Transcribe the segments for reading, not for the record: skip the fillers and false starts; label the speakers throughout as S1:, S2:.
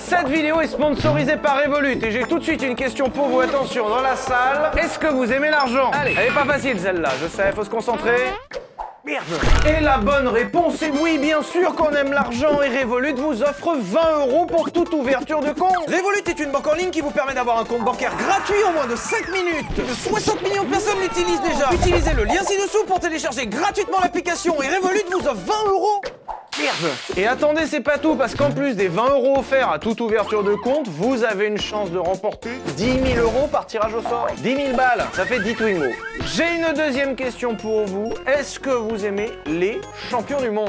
S1: Cette vidéo est sponsorisée par Revolut et j'ai tout de suite une question pour vous. Attention, dans la salle, est-ce que vous aimez l'argent? Allez, elle est pas facile celle-là, je sais, faut se concentrer. Merde. Et la bonne réponse est oui, bien sûr qu'on aime l'argent et Revolut vous offre 20 € pour toute ouverture de compte. Revolut est une banque en ligne qui vous permet d'avoir un compte bancaire gratuit en moins de 5 minutes. Plus de 60 millions de personnes l'utilisent déjà. Utilisez le lien ci-dessous pour télécharger gratuitement l'application et Revolut vous offre 20 €. Merde. Et attendez, c'est pas tout, parce qu'en plus des 20 € offerts à toute ouverture de compte, vous avez une chance de remporter 10 000 € par tirage au sort. 10 000 balles, ça fait 10 Twingo. J'ai une deuxième question pour vous. Est-ce que vous aimez les champions du monde?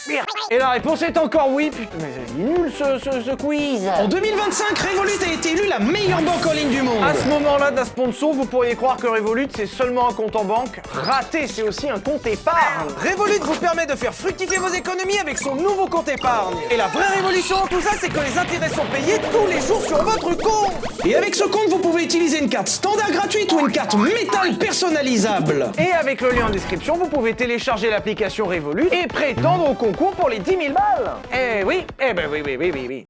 S1: Merde. Et la réponse est encore oui. Putain, mais c'est nul ce quiz.
S2: En 2025, Revolut a été élue la meilleure banque en ligne du monde.
S1: À ce moment-là de la sponsor, vous pourriez croire que Revolut, c'est seulement un compte en banque. Raté, c'est aussi un compte épargne. Revolut vous permet de faire fructifier vos économies avec son nouveau compte épargne. Et la vraie révolution dans tout ça, c'est que les intérêts sont payés tous les jours sur votre compte.
S2: Et avec ce compte, vous pouvez utiliser une carte standard gratuite ou une carte métal personnalisable.
S1: Et avec le lien en description, vous pouvez télécharger l'application Revolut et prétendre au concours pour les 10 000 balles. Eh oui, eh ben oui.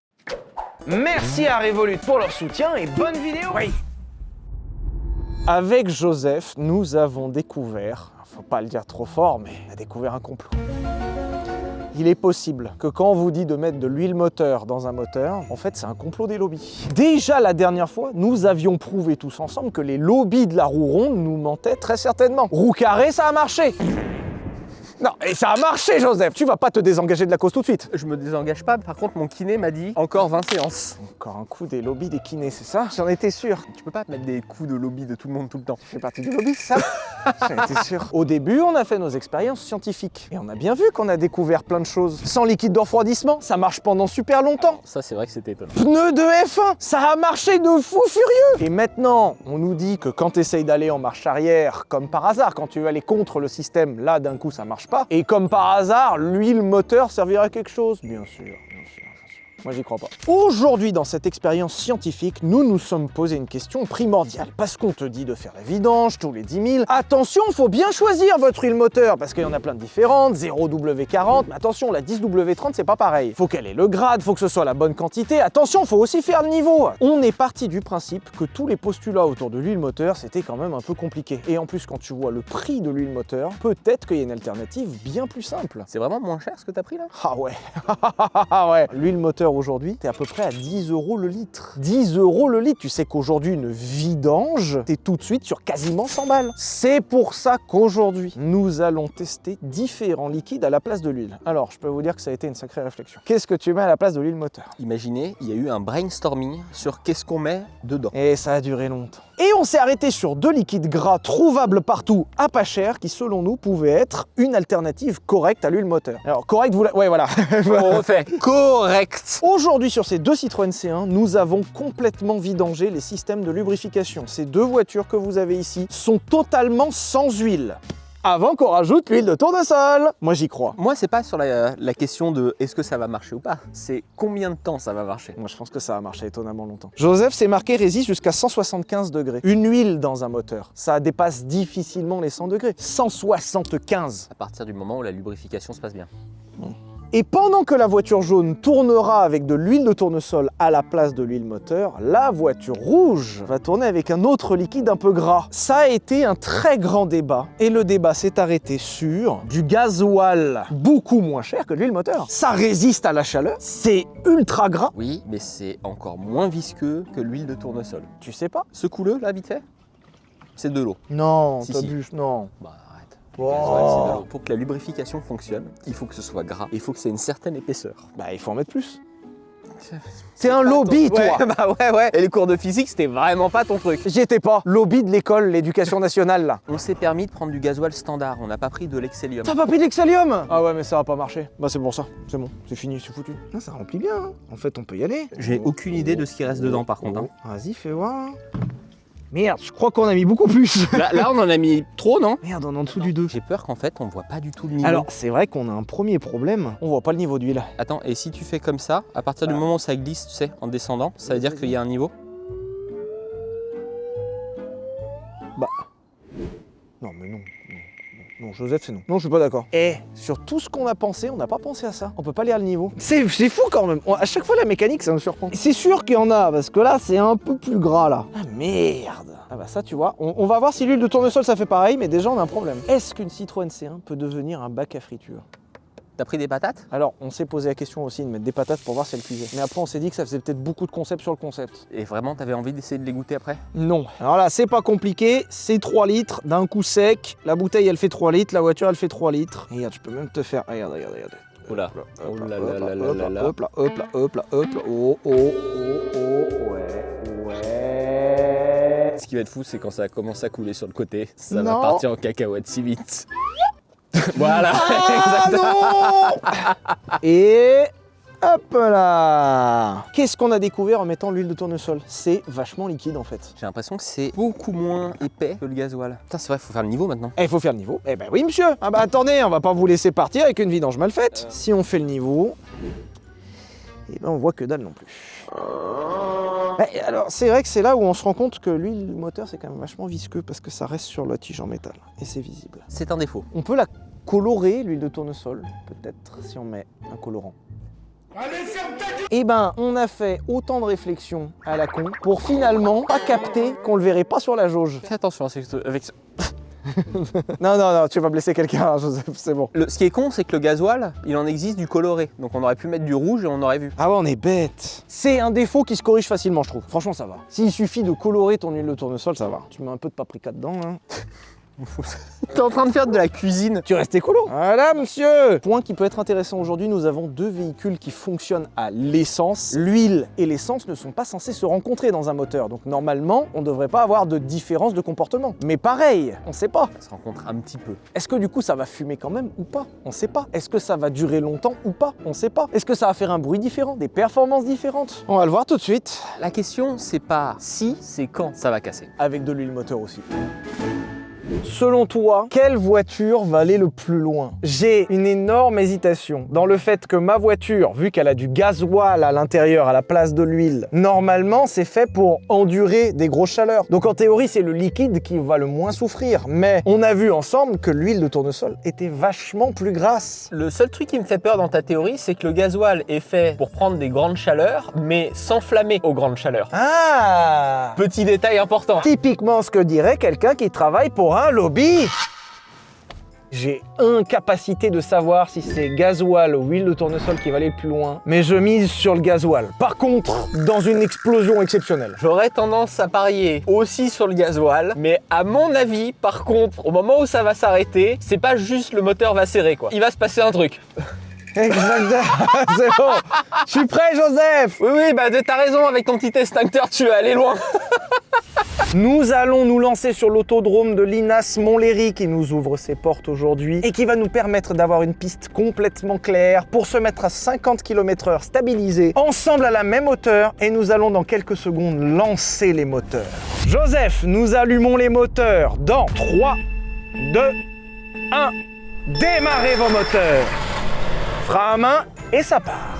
S1: Merci à Revolut pour leur soutien et bonne vidéo. Oui. Avec Joseph, nous avons découvert, faut pas le dire trop fort, mais on a découvert un complot. Il est possible que quand on vous dit de mettre de l'huile moteur dans un moteur, en fait c'est un complot des lobbies. Déjà la dernière fois, nous avions prouvé tous ensemble que les lobbies de la roue ronde nous mentaient très certainement. Roue carrée, ça a marché. Non, et ça a marché, Joseph. Tu vas pas te désengager de la cause tout de suite.
S3: Je me désengage pas, par contre mon kiné m'a dit encore 20 séances.
S1: Encore un coup des lobbies des kinés, c'est ça? J'en étais sûr.
S3: Tu peux pas mettre des coups de lobby de tout le monde tout le temps.
S1: Tu fais partie du lobby, c'est ça? J'en étais sûr. Au début, on a fait nos expériences scientifiques. Et on a bien vu qu'on a découvert plein de choses. Sans liquide de refroidissement, ça marche pendant super longtemps.
S3: Ça c'est vrai que c'était étonnant.
S1: Pneus de F1, ça a marché de fou furieux. Et maintenant, on nous dit que quand tu essayes d'aller en marche arrière, comme par hasard, quand tu veux aller contre le système, là d'un coup ça marche pas. Et comme par hasard, l'huile moteur servira à quelque chose. Bien sûr. Moi, j'y crois pas. Aujourd'hui, dans cette expérience scientifique, nous nous sommes posé une question primordiale. Parce qu'on te dit de faire la vidange tous les 10 000. Attention, faut bien choisir votre huile moteur, parce qu'il y en a plein de différentes, 0W40. Mais attention, la 10W30, c'est pas pareil. Faut qu'elle ait le grade, faut que ce soit la bonne quantité. Attention, faut aussi faire le niveau. On est parti du principe que tous les postulats autour de l'huile moteur, c'était quand même un peu compliqué. Et en plus, quand tu vois le prix de l'huile moteur, peut-être qu'il y a une alternative bien plus simple.
S3: C'est vraiment moins cher ce que t'as pris là?
S1: Ah ouais. Ah ouais. L'huile moteur aujourd'hui, t'es à peu près à 10 € le litre. 10 € le litre. Tu sais qu'aujourd'hui, une vidange, t'es tout de suite sur quasiment 100 balles. C'est pour ça qu'aujourd'hui, nous allons tester différents liquides à la place de l'huile. Alors, je peux vous dire que ça a été une sacrée réflexion. Qu'est-ce que tu mets à la place de l'huile moteur?
S3: Imaginez, il y a eu un brainstorming sur qu'est-ce qu'on met dedans.
S1: Et ça a duré longtemps. Et on s'est arrêté sur 2 liquides gras trouvables partout à pas cher qui, selon nous, pouvaient être une alternative correcte à l'huile moteur. Alors, correct, vous la... Ouais, voilà.
S3: On refait. Correct.
S1: Aujourd'hui, sur ces 2 Citroën C1, nous avons complètement vidangé les systèmes de lubrification. Ces 2 voitures que vous avez ici sont totalement sans huile. Avant qu'on rajoute l'huile de tournesol. Moi, j'y crois.
S3: Moi, c'est pas sur la question de est-ce que ça va marcher ou pas, c'est combien de temps ça va marcher.
S1: Moi, je pense que ça va marcher étonnamment longtemps. Joseph, c'est marqué résiste jusqu'à 175 degrés. Une huile dans un moteur, ça dépasse difficilement les 100 degrés. 175.
S3: À partir du moment où la lubrification se passe bien.
S1: Et pendant que la voiture jaune tournera avec de l'huile de tournesol à la place de l'huile moteur, la voiture rouge va tourner avec un autre liquide un peu gras. Ça a été un très grand débat, et le débat s'est arrêté sur du gasoil beaucoup moins cher que l'huile moteur. Ça résiste à la chaleur, c'est ultra gras.
S3: Oui, mais c'est encore moins visqueux que l'huile de tournesol.
S1: Tu sais pas?
S3: Secoue-le là, vite fait. C'est de l'eau.
S1: Non,
S3: Si,
S1: t'abuses, non.
S3: Bah arrête.
S1: Oh.
S3: C'est de l'eau. Pour que la lubrification fonctionne, il faut que ce soit gras. Il faut que c'est une certaine épaisseur.
S1: Bah, il faut en mettre plus. C'est un lobby, toi.
S3: Ouais, bah ouais. Et les cours de physique, c'était vraiment pas ton truc.
S1: J'y étais pas. Lobby de l'école, l'éducation nationale, là.
S3: On s'est permis de prendre du gasoil standard, on n'a pas pris de l'Excellium.
S1: T'as pas pris de l'Excellium? Ah ouais, mais ça va pas marcher. Bah c'est pour ça, c'est bon, c'est fini, c'est foutu. Ah, ça remplit bien, hein. En fait, on peut y aller.
S3: J'ai aucune idée de ce qui reste dedans par contre.
S1: Vas-y, fais voir. Merde, je crois qu'on a mis beaucoup plus.
S3: Là, on en a mis trop, non?
S1: Merde, on est en dessous du 2.
S3: J'ai peur qu'en fait, on voit pas du tout le niveau.
S1: Alors, c'est vrai qu'on a un premier problème. On voit pas le niveau d'huile.
S3: Attends, et si tu fais comme ça, à partir du moment où ça glisse, tu sais, en descendant, ça veut dire qu'il y a un niveau?
S1: Bah... Non, mais non.
S2: Non, Joseph, c'est non. Non, je suis pas d'accord. Et sur tout ce qu'on a pensé, on n'a pas pensé à ça. On peut pas lire le niveau. C'est fou quand même. À chaque fois, la mécanique, ça me surprend. C'est sûr qu'il y en a, parce que là, c'est un peu plus gras, là. Ah, merde. Ah bah ça, tu vois. On va voir si l'huile de tournesol, ça fait pareil, mais déjà, on a un problème. Est-ce qu'une Citroën C1 peut devenir un bac à friture?
S3: T'as pris des patates?
S2: Alors, on s'est posé la question aussi de mettre des patates pour voir si elles cuisaient. Mais après, on s'est dit que ça faisait peut-être beaucoup de concepts sur le concept.
S3: Et vraiment, t'avais envie d'essayer de les goûter après?
S2: Non. Alors là, c'est pas compliqué. C'est 3 litres d'un coup sec. La bouteille, elle fait 3 litres. La voiture, elle fait 3 litres. Et regarde, je peux même te faire... Regarde.
S3: Oula.
S2: Oh là là. Hop là. Oh, ouais.
S3: Ce qui va être fou, c'est quand ça commence à couler sur le côté. Ça
S2: Non.
S3: va partir en cacahuète si vite. Voilà.
S2: Ah non. Et hop là. Qu'est-ce qu'on a découvert en mettant l'huile de tournesol? C'est vachement liquide en fait.
S3: J'ai l'impression que c'est beaucoup moins épais que le gasoil. Putain, c'est vrai, faut faire le niveau maintenant.
S2: Il faut faire le niveau. Eh ben oui monsieur. Ah bah attendez, on va pas vous laisser partir avec une vidange mal faite. Si on fait le niveau, eh ben on voit que dalle non plus. Alors c'est vrai que c'est là où on se rend compte que l'huile moteur c'est quand même vachement visqueux parce que ça reste sur la tige en métal et c'est visible.
S3: C'est un défaut.
S2: On peut la colorer, l'huile de tournesol, peut-être si on met un colorant. Eh ben, on a fait autant de réflexions à la con pour finalement pas capter qu'on le verrait pas sur la jauge.
S3: Fais attention avec ce...
S2: Non, tu vas blesser quelqu'un, Joseph, c'est bon.
S3: Ce qui est con, c'est que le gasoil, il en existe du coloré. Donc on aurait pu mettre du rouge et on aurait vu.
S2: Ah ouais, on est bête. C'est un défaut qui se corrige facilement, je trouve. Franchement, ça va. S'il suffit de colorer ton huile de tournesol, ça va. Tu mets un peu de paprika dedans, là.
S3: T'es en train de faire de la cuisine.
S2: Tu restes écolo. Voilà, monsieur. Point qui peut être intéressant aujourd'hui, nous avons 2 véhicules qui fonctionnent à l'essence. L'huile et l'essence ne sont pas censés se rencontrer dans un moteur. Donc normalement, on ne devrait pas avoir de différence de comportement. Mais pareil, on sait pas.
S3: Ça se rencontre un petit peu.
S2: Est-ce que du coup ça va fumer quand même ou pas? On sait pas. Est-ce que ça va durer longtemps ou pas? On sait pas. Est-ce que ça va faire un bruit différent, des performances différentes? On va le voir tout de suite.
S3: La question, c'est pas si, c'est quand ça va casser.
S2: Avec de l'huile moteur aussi. Selon toi, quelle voiture va aller le plus loin? J'ai une énorme hésitation dans le fait que ma voiture, vu qu'elle a du gasoil à l'intérieur à la place de l'huile, normalement c'est fait pour endurer des grosses chaleurs. Donc en théorie c'est le liquide qui va le moins souffrir. Mais on a vu ensemble que l'huile de tournesol était vachement plus grasse.
S3: Le seul truc qui me fait peur dans ta théorie, c'est que le gasoil est fait pour prendre des grandes chaleurs, mais s'enflammer aux grandes chaleurs.
S2: Ah!
S3: Petit détail important.
S2: Typiquement ce que dirait quelqu'un qui travaille pour un lobby. J'ai incapacité de savoir si c'est gasoil ou huile de tournesol qui va aller le plus loin, mais je mise sur le gasoil. Par contre, dans une explosion exceptionnelle.
S3: J'aurais tendance à parier aussi sur le gasoil, mais à mon avis, par contre, au moment où ça va s'arrêter, c'est pas juste le moteur va serrer quoi. Il va se passer un truc.
S2: Exactement, c'est bon. Je suis prêt, Joseph.
S3: Oui, bah t'as raison, avec ton petit extincteur, tu vas aller loin.
S2: Nous allons nous lancer sur l'autodrome de Linas Montlhéry qui nous ouvre ses portes aujourd'hui et qui va nous permettre d'avoir une piste complètement claire pour se mettre à 50 km/h stabilisé, ensemble à la même hauteur, et nous allons dans quelques secondes lancer les moteurs. Joseph, nous allumons les moteurs dans 3, 2, 1, démarrez vos moteurs. Frein à main et ça part.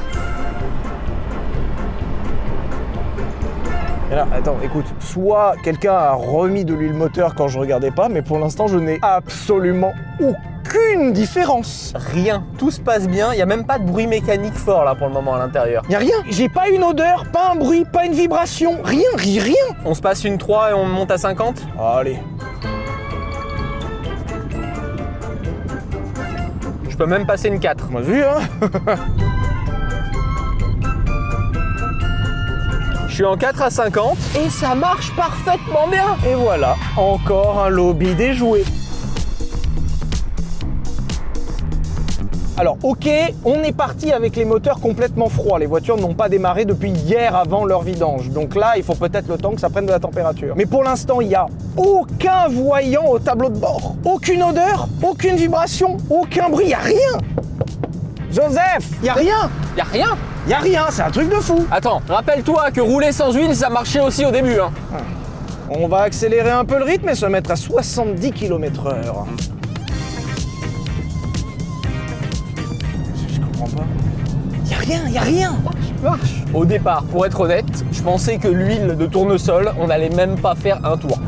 S2: Et là, attends, écoute, soit quelqu'un a remis de l'huile moteur quand je regardais pas, mais pour l'instant, je n'ai absolument aucune différence.
S3: Rien, tout se passe bien, il y a même pas de bruit mécanique fort là pour le moment à l'intérieur.
S2: Y a rien, j'ai pas une odeur, pas un bruit, pas une vibration, rien.
S3: On se passe une 3 et on monte à 50 ?
S2: Allez.
S3: Je peux même passer une 4.
S2: On a vu, hein.
S3: Je suis en 4 à 50 et ça marche parfaitement bien.
S2: Et voilà, encore un lobby déjoué. Alors ok, on est parti avec les moteurs complètement froids. Les voitures n'ont pas démarré depuis hier avant leur vidange. Donc là, il faut peut-être le temps que ça prenne de la température. Mais pour l'instant, il n'y a aucun voyant au tableau de bord. Aucune odeur, aucune vibration, aucun bruit, il n'y a rien. Joseph, il n'y a rien.
S3: Y a rien.
S2: Y a rien, c'est un truc de fou.
S3: Attends, rappelle-toi que rouler sans huile, ça marchait aussi au début. Hein.
S2: On va accélérer un peu le rythme et se mettre à 70 km/h. Je comprends pas. Y a rien.
S3: Marche. Au départ, pour être honnête, je pensais que l'huile de tournesol, on n'allait même pas faire un tour.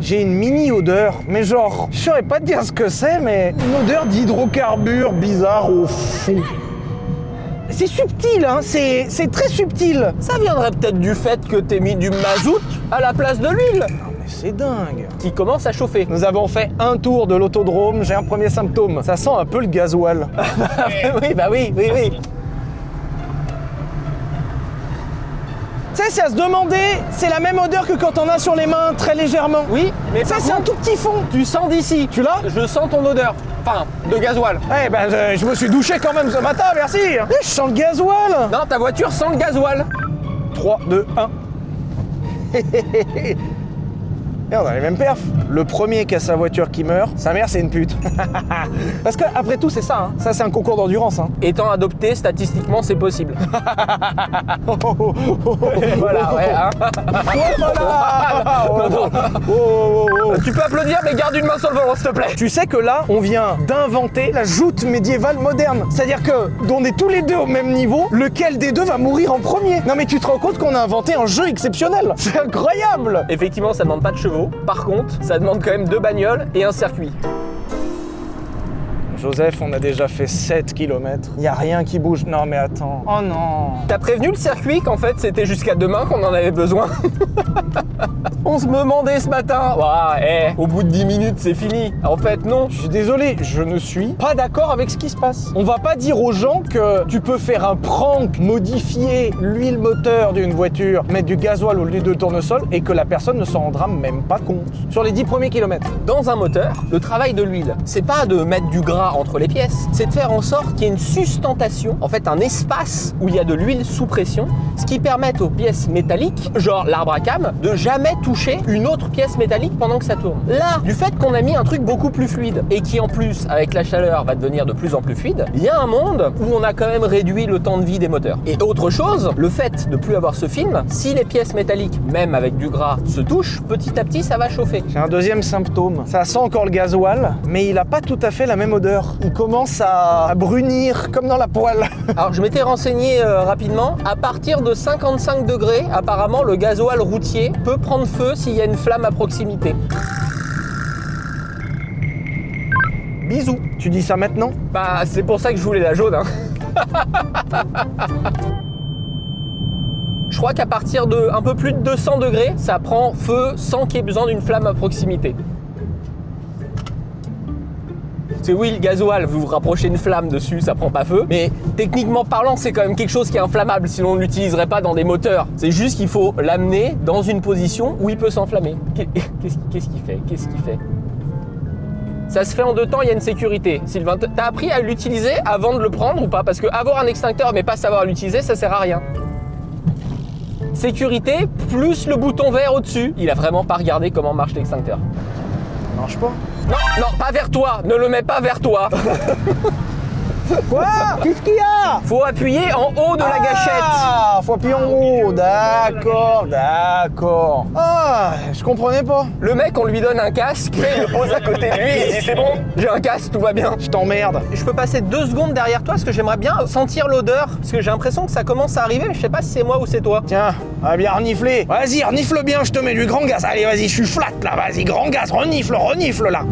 S2: j'ai une mini odeur, mais genre, je saurais pas te dire ce que c'est, mais une odeur d'hydrocarbures bizarre au fond. C'est subtil, hein, c'est très subtil.
S3: Ça viendrait peut-être du fait que t'aies mis du mazout à la place de l'huile,
S2: Non mais c'est dingue.
S3: qui commence à chauffer.
S2: Nous avons fait un tour de l'autodrome, j'ai un premier symptôme. Ça sent un peu le gasoil.
S3: Oui, bah oui.
S2: Tu sais, c'est à se demander, c'est la même odeur que quand on a sur les mains, très légèrement.
S3: Oui, mais
S2: Ça,
S3: par
S2: c'est un
S3: contre,
S2: tout petit fond.
S3: tu sens d'ici.
S2: Tu l'as?
S3: Je sens ton odeur. Enfin, de gasoil.
S2: Eh ben, je me suis douché quand même ce matin, merci. Je sens le gasoil.
S3: Non, ta voiture sent le gasoil.
S2: 3, 2, 1. Et on a les mêmes perfs. Le premier qui a sa voiture qui meurt, sa mère c'est une pute. Parce que après tout c'est ça, hein. Ça c'est un concours d'endurance. Hein.
S3: Étant adopté, statistiquement, c'est possible. Voilà, ouais, hein. Tu peux applaudir, mais garde une main sur le volant, s'il te plaît.
S2: Tu sais que là, on vient d'inventer la joute médiévale moderne. C'est-à-dire que, on est tous les deux au même niveau, lequel des deux va mourir en premier? Non mais tu te rends compte qu'on a inventé un jeu exceptionnel? C'est incroyable!
S3: Effectivement, ça demande pas de chevaux. Par contre, ça demande quand même 2 bagnoles et un circuit.
S2: Joseph, on a déjà fait 7 km. Y a rien qui bouge. Non mais attends. Oh non.
S3: T'as prévenu le circuit qu'en fait c'était jusqu'à demain qu'on en avait besoin? On se demandait ce matin. Ouais, au bout de 10 minutes c'est fini. En fait non.
S2: Je suis désolé, je ne suis pas d'accord avec ce qui se passe. On va pas dire aux gens que tu peux faire un prank, modifier l'huile moteur d'une voiture, mettre du gasoil au lieu de tournesol et que la personne ne s'en rendra même pas compte. Sur les 10 premiers kilomètres.
S3: Dans un moteur, le travail de l'huile, c'est pas de mettre du gras entre les pièces, c'est de faire en sorte qu'il y ait une sustentation, en fait un espace où il y a de l'huile sous pression, ce qui permet aux pièces métalliques, genre l'arbre à cam, de jamais toucher une autre pièce métallique pendant que ça tourne. Là, du fait qu'on a mis un truc beaucoup plus fluide et qui en plus, avec la chaleur, va devenir de plus en plus fluide, il y a un monde où on a quand même réduit le temps de vie des moteurs. Et autre chose, le fait de ne plus avoir ce film, si les pièces métalliques, même avec du gras, se touchent, petit à petit ça va chauffer.
S2: J'ai un deuxième symptôme. Ça sent encore le gasoil, mais il a pas tout à fait la même odeur. Il commence à brunir comme dans la poêle.
S3: Alors je m'étais renseigné rapidement, à partir de 55 degrés, apparemment le gasoil routier peut prendre feu s'il y a une flamme à proximité.
S2: Bisous. Tu dis ça maintenant?
S3: Bah c'est pour ça que je voulais la jaune. Hein. Je crois qu'à partir de un peu plus de 200 degrés, ça prend feu sans qu'il y ait besoin d'une flamme à proximité. C'est oui, le gasoil, vous vous rapprochez une flamme dessus, ça prend pas feu. Mais techniquement parlant, c'est quand même quelque chose qui est inflammable, sinon on ne l'utiliserait pas dans des moteurs. C'est juste qu'il faut l'amener dans une position où il peut s'enflammer. Qu'est-ce qu'il fait? Ça se fait en 2 temps, il y a une sécurité. Sylvain, t'as appris à l'utiliser avant de le prendre ou pas? Parce que avoir un extincteur mais pas savoir l'utiliser, ça sert à rien. Sécurité plus le bouton vert au-dessus. Il a vraiment pas regardé comment marche l'extincteur.
S2: Ça marche pas.
S3: Non, pas vers toi, ne le mets pas vers toi.
S2: Quoi? Qu'est-ce qu'il y a?
S3: Faut appuyer en haut de la gâchette.
S2: Ah, faut appuyer en haut. D'accord. Ah, je comprenais pas.
S3: Le mec, on lui donne un casque, il le pose à côté de lui, il dit c'est bon, j'ai un casque, tout va bien.
S2: Je t'emmerde.
S3: Je peux passer 2 secondes derrière toi parce que j'aimerais bien sentir l'odeur, parce que j'ai l'impression que ça commence à arriver, mais je sais pas si c'est moi ou c'est toi.
S2: Tiens, va bien renifler. Vas-y, renifle bien, je te mets du grand gaz. Allez, vas-y, je suis flat là, vas-y, grand gaz, renifle là.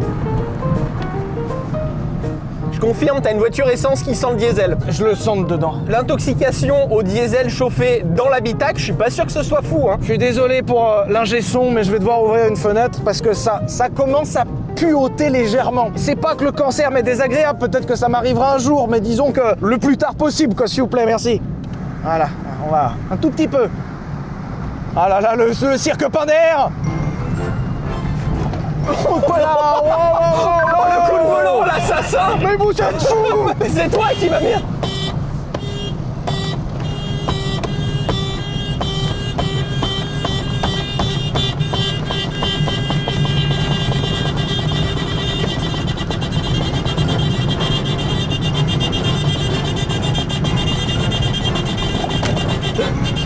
S3: Je confirme, t'as une voiture essence qui sent le diesel.
S2: Je le sens dedans.
S3: L'intoxication au diesel chauffé dans l'habitacle, je suis pas sûr que ce soit fou, hein.
S2: Je suis désolé pour l'ingé son, mais je vais devoir ouvrir une fenêtre parce que ça commence à puoter légèrement. C'est pas que le cancer m'est désagréable, peut-être que ça m'arrivera un jour, mais disons que le plus tard possible, quoi, s'il vous plaît, merci. Voilà, on va un tout petit peu. Ah là là, le cirque Pinder. Oh là,
S3: Oh, le coup de volant, l'assassin.
S2: Mais vous êtes fous.
S3: C'est toi qui m'as mis.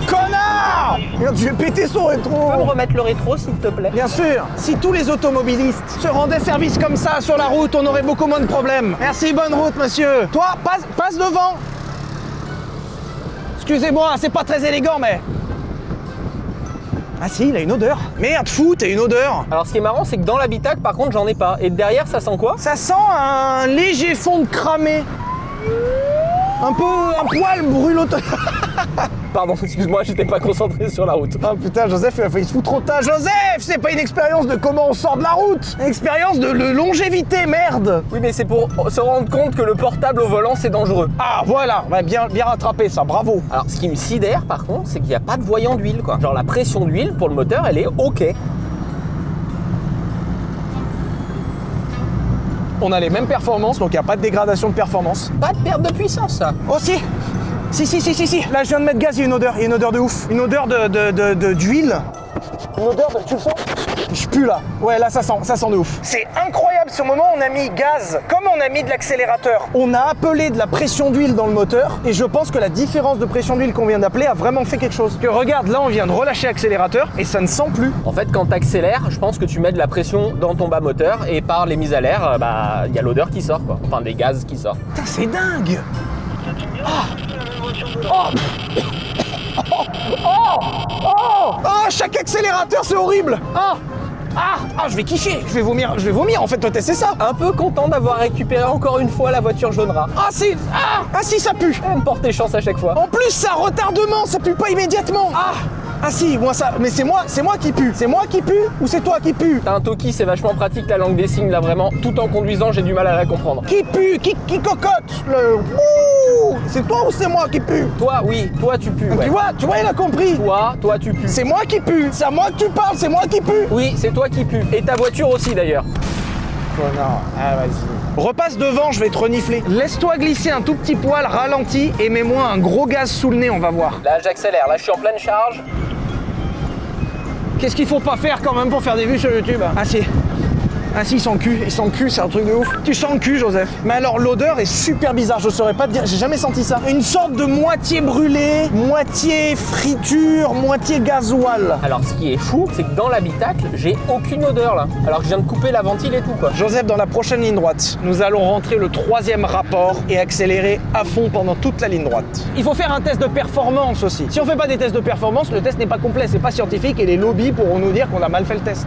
S2: Connard. Merde, je vais péter son rétro.
S3: Tu peux me remettre le rétro, s'il te plaît?
S2: Bien sûr, si tous les automobilistes se rendaient service comme ça sur la route, on aurait beaucoup moins de problèmes. Merci, bonne route, monsieur. Toi, passe devant. Excusez-moi, c'est pas très élégant, mais... Ah si, il a une odeur. Merde, fou, t'as une odeur.
S3: Alors ce qui est marrant, c'est que dans l'habitacle, par contre, j'en ai pas. Et derrière, ça sent quoi?
S2: Ça sent un léger fond de cramé. Un poil brûloteux.
S3: Pardon, excuse-moi, j'étais pas concentré sur la route.
S2: Ah putain, Joseph, il a failli se foutre trop tard. Joseph, c'est pas une expérience de comment on sort de la route. Une expérience de longévité, merde.
S3: Oui, mais c'est pour se rendre compte que le portable au volant, c'est dangereux.
S2: Ah voilà, ouais, bien rattrapé ça, bravo.
S3: Alors, ce qui me sidère, par contre, c'est qu'il n'y a pas de voyant d'huile, quoi. Genre, la pression d'huile pour le moteur, elle est OK.
S2: On a les mêmes performances, donc il n'y a pas de dégradation de performance.
S3: Pas de perte de puissance, ça.
S2: Oh si. Si. Là, je viens de mettre gaz, il y a une odeur de ouf. Une odeur d'huile. Une odeur de... Tu le sens? Je pue là. Ouais, là, ça sent de ouf. C'est incroyable, ce moment, on a mis gaz, comme on a mis de l'accélérateur. On a appelé de la pression d'huile dans le moteur, et je pense que la différence de pression d'huile qu'on vient d'appeler a vraiment fait quelque chose. Que regarde, là, on vient de relâcher l'accélérateur, et ça ne sent plus.
S3: En fait, quand t'accélères, je pense que tu mets de la pression dans ton bas moteur, et par les mises à l'air, bah, il y a l'odeur qui sort, quoi. Enfin, des gaz qui sortent.
S2: Putain, c'est dingue. Chaque accélérateur, c'est horrible. Je vais quicher, je vais vomir en fait, toi c'est ça.
S3: Un peu content d'avoir récupéré encore une fois la voiture jaune rat.
S2: Ah si, ça pue.
S3: Elle me portait chance à chaque fois.
S2: En plus, ça a retardement, ça pue pas immédiatement. Ah si, moi ça, mais c'est moi qui pue. C'est moi qui pue ou c'est toi qui pue?
S3: T'as un Toki, c'est vachement pratique la langue des signes là vraiment. Tout en conduisant, j'ai du mal à la comprendre.
S2: Qui pue? Qui cocotte? C'est toi ou c'est moi qui pue?
S3: Toi, oui, toi tu pues. Ouais.
S2: Tu vois, il a compris.
S3: Toi tu pues.
S2: C'est moi qui pue. C'est à moi que tu parles, c'est moi qui pue.
S3: Oui, c'est toi qui pues. Et ta voiture aussi d'ailleurs.
S2: Oh non, vas-y. Repasse devant, je vais te renifler. Laisse-toi glisser un tout petit poil, ralentis et mets-moi un gros gaz sous le nez, on va voir.
S3: Là, j'accélère. Là, je suis en pleine charge.
S2: Qu'est-ce qu'il faut pas faire quand même pour faire des vues sur YouTube? Ah si, il sent le cul, c'est un truc de ouf. Tu sens le cul, Joseph. Mais alors, l'odeur est super bizarre, je saurais pas te dire, j'ai jamais senti ça. Une sorte de moitié brûlé, moitié friture, moitié gasoil.
S3: Alors, ce qui est fou, c'est que dans l'habitacle, j'ai aucune odeur là. Alors que je viens de couper la ventile et tout, quoi.
S2: Joseph, dans la prochaine ligne droite, nous allons rentrer le 3e rapport et accélérer à fond pendant toute la ligne droite. Il faut faire un test de performance aussi. Si on fait pas des tests de performance, le test n'est pas complet, c'est pas scientifique et les lobbies pourront nous dire qu'on a mal fait le test.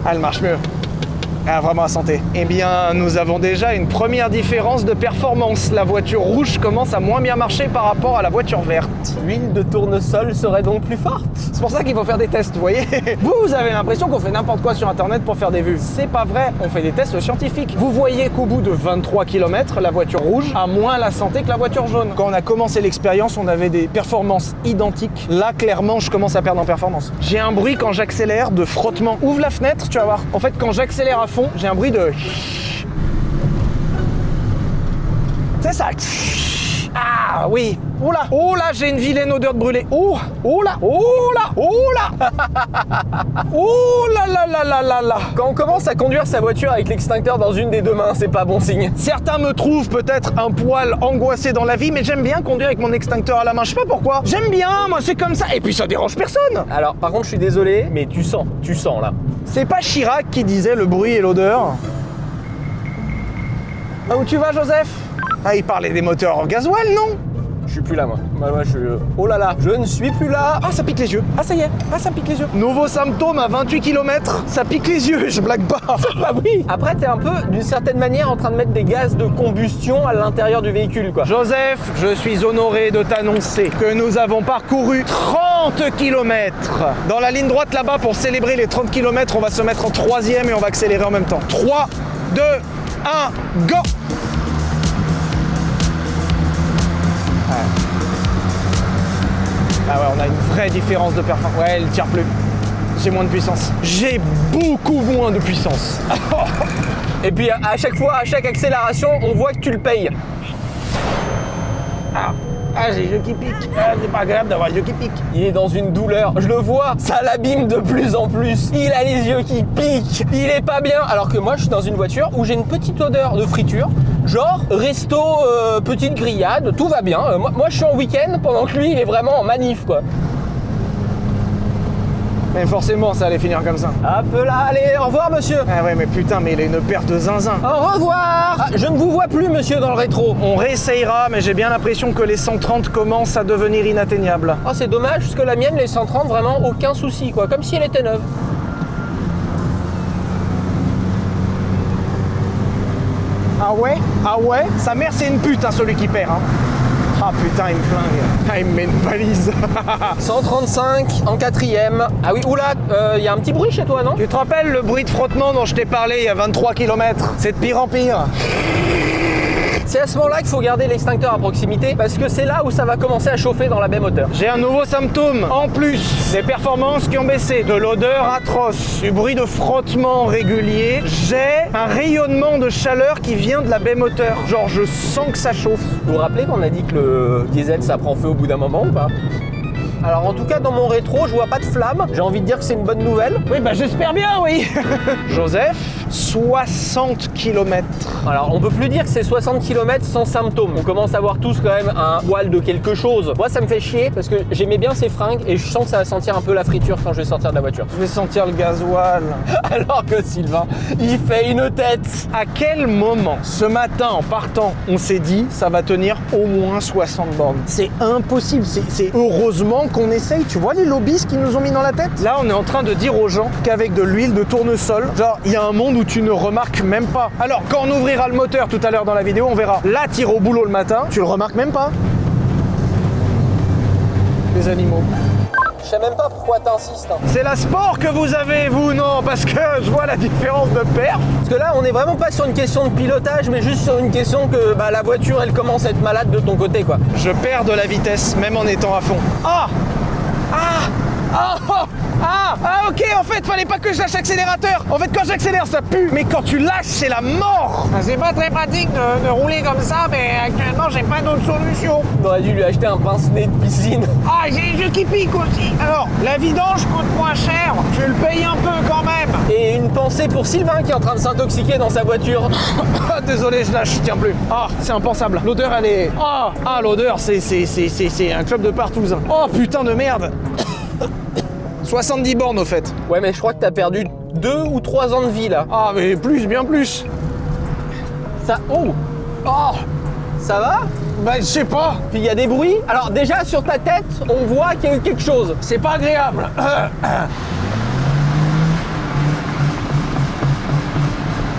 S2: Elle marche mieux. Vraiment à santé. Eh bien, nous avons déjà une première différence de performance. La voiture rouge commence à moins bien marcher par rapport à la voiture verte.
S3: L'huile de tournesol serait donc plus forte.
S2: C'est pour ça qu'il faut faire des tests, vous voyez. Vous avez l'impression qu'on fait n'importe quoi sur Internet pour faire des vues. C'est pas vrai, on fait des tests scientifiques. Vous voyez qu'au bout de 23 km, la voiture rouge a moins la santé que la voiture jaune. Quand on a commencé l'expérience, on avait des performances identiques. Là, clairement, je commence à perdre en performance. J'ai un bruit quand j'accélère de frottement. Ouvre la fenêtre, tu vas voir. En fait, quand j'accélère à fond, j'ai un bruit de... C'est ça. Ah oui. Oh là, j'ai une vilaine odeur de brûlé. Oh là. Oh là.
S3: Quand on commence à conduire sa voiture avec l'extincteur dans une des deux mains, c'est pas bon signe.
S2: Certains me trouvent peut-être un poil angoissé dans la vie, mais j'aime bien conduire avec mon extincteur à la main. Je sais pas pourquoi. J'aime bien, moi c'est comme ça. Et puis ça dérange personne.
S3: Alors par contre, je suis désolé, mais tu sens là.
S2: C'est pas Chirac qui disait le bruit et l'odeur? Ah, où tu vas, Joseph? Ah, il parlait des moteurs en gasoil, non?
S3: Je suis plus là, moi. Moi, oh là là, je ne suis plus là.
S2: Ah, ça pique les yeux. Ah, ça y est. Ah, ça pique les yeux. Nouveau symptôme à 28 km. Ça pique les yeux, je blague pas.
S3: Bah oui. Après, t'es un peu, d'une certaine manière, en train de mettre des gaz de combustion à l'intérieur du véhicule, quoi.
S2: Joseph, je suis honoré de t'annoncer que nous avons parcouru 30 km. Dans la ligne droite là-bas, pour célébrer les 30 km, on va se mettre en 3e et on va accélérer en même temps. 3, 2, 1, go! Ah ouais, on a une vraie différence de performance. Ouais, elle tire plus. J'ai moins de puissance. J'ai beaucoup moins de puissance.
S3: Et puis à chaque fois, à chaque accélération, on voit que tu le payes.
S2: J'ai les yeux qui piquent. C'est pas agréable d'avoir les yeux qui piquent.
S3: Il est dans une douleur. Je le vois, ça l'abîme de plus en plus. Il a les yeux qui piquent. Il est pas bien. Alors que moi, je suis dans une voiture où j'ai une petite odeur de friture. Genre resto, petite grillade, tout va bien. Moi, je suis en week-end pendant que lui, il est vraiment en manif, quoi.
S2: Mais forcément, ça allait finir comme ça.
S3: Hop là, allez, au revoir monsieur.
S2: Ah ouais, mais putain, mais il a une paire de zinzin.
S3: Au revoir. Ah, je ne vous vois plus monsieur dans le rétro.
S2: On réessayera, mais j'ai bien l'impression que les 130 commencent à devenir inatteignables.
S3: Oh, c'est dommage, parce que la mienne, les 130, vraiment aucun souci, quoi, comme si elle était neuve.
S2: Ah ouais? Ah ouais? Sa mère, c'est une pute, hein, celui qui perd. Hein. Ah putain, il me flingue. Ah, il me met une valise.
S3: 135 en 4ème. Ah oui, oula, il y a un petit bruit chez toi, non?
S2: Tu te rappelles le bruit de frottement dont je t'ai parlé il y a 23 km? C'est de pire en pire.
S3: C'est à ce moment-là qu'il faut garder l'extincteur à proximité, parce que c'est là où ça va commencer à chauffer dans la baie moteur.
S2: J'ai un nouveau symptôme. En plus, des performances qui ont baissé, de l'odeur atroce, du bruit de frottement régulier, j'ai un rayonnement de chaleur qui vient de la baie moteur. Genre, je sens que ça chauffe.
S3: Vous vous rappelez qu'on a dit que le diesel, ça prend feu au bout d'un moment ou pas? Alors en tout cas dans mon rétro je vois pas de flamme, j'ai envie de dire que c'est une bonne nouvelle.
S2: Oui bah j'espère bien oui. Joseph, 60 km.
S3: Alors on peut plus dire que c'est 60 km sans symptômes, on commence à avoir tous quand même un poil de quelque chose. Moi ça me fait chier parce que j'aimais bien ces fringues et je sens que ça va sentir un peu la friture quand je vais sortir de la voiture.
S2: Je vais sentir le gasoil.
S3: Alors que Sylvain, il fait une tête.
S2: À quel moment ce matin en partant on s'est dit ça va tenir au moins 60 bornes? C'est impossible, c'est heureusement qu'on essaye, tu vois les lobbies qui nous ont mis dans la tête? Là on est en train de dire aux gens qu'avec de l'huile de tournesol, genre il y a un monde où tu ne remarques même pas. Alors quand on ouvrira le moteur tout à l'heure dans la vidéo, on verra. Là tire au boulot le matin, tu le remarques même pas. Les animaux.
S3: Je sais même pas pourquoi t'insistes. Hein.
S2: C'est la sport que vous avez vous, non? Parce que je vois la différence de perf.
S3: Parce que là on est vraiment pas sur une question de pilotage mais juste sur une question que bah, la voiture elle commence à être malade de ton côté quoi.
S2: Je perds de la vitesse même en étant à fond. Ah! Ah! Ah! Ah! Ah! Ah ok, en fait, fallait pas que je lâche l'accélérateur. En fait, quand j'accélère, ça pue. Mais quand tu lâches, c'est la mort. C'est pas très pratique de rouler comme ça, mais actuellement, j'ai pas d'autre solution.
S3: On aurait dû lui acheter un pince-nez de piscine.
S2: Ah, j'ai les yeux qui piquent aussi. Alors, la vidange coûte moins cher. Je le paye un peu quand même.
S3: Et une pensée pour Sylvain qui est en train de s'intoxiquer dans sa voiture.
S2: Désolé, je lâche, je tiens plus. Ah, c'est impensable. L'odeur, elle est... Ah, l'odeur, c'est un club de partous. Oh, putain de merde. 70 bornes au fait.
S3: Ouais mais je crois que t'as perdu 2 ou 3 ans de vie là.
S2: Ah mais plus, bien plus.
S3: Ça... Oh!
S2: Oh!
S3: Ça va?
S2: Bah je sais pas.
S3: Puis il y a des bruits. Alors déjà sur ta tête, on voit qu'il y a eu quelque chose.
S2: C'est pas agréable.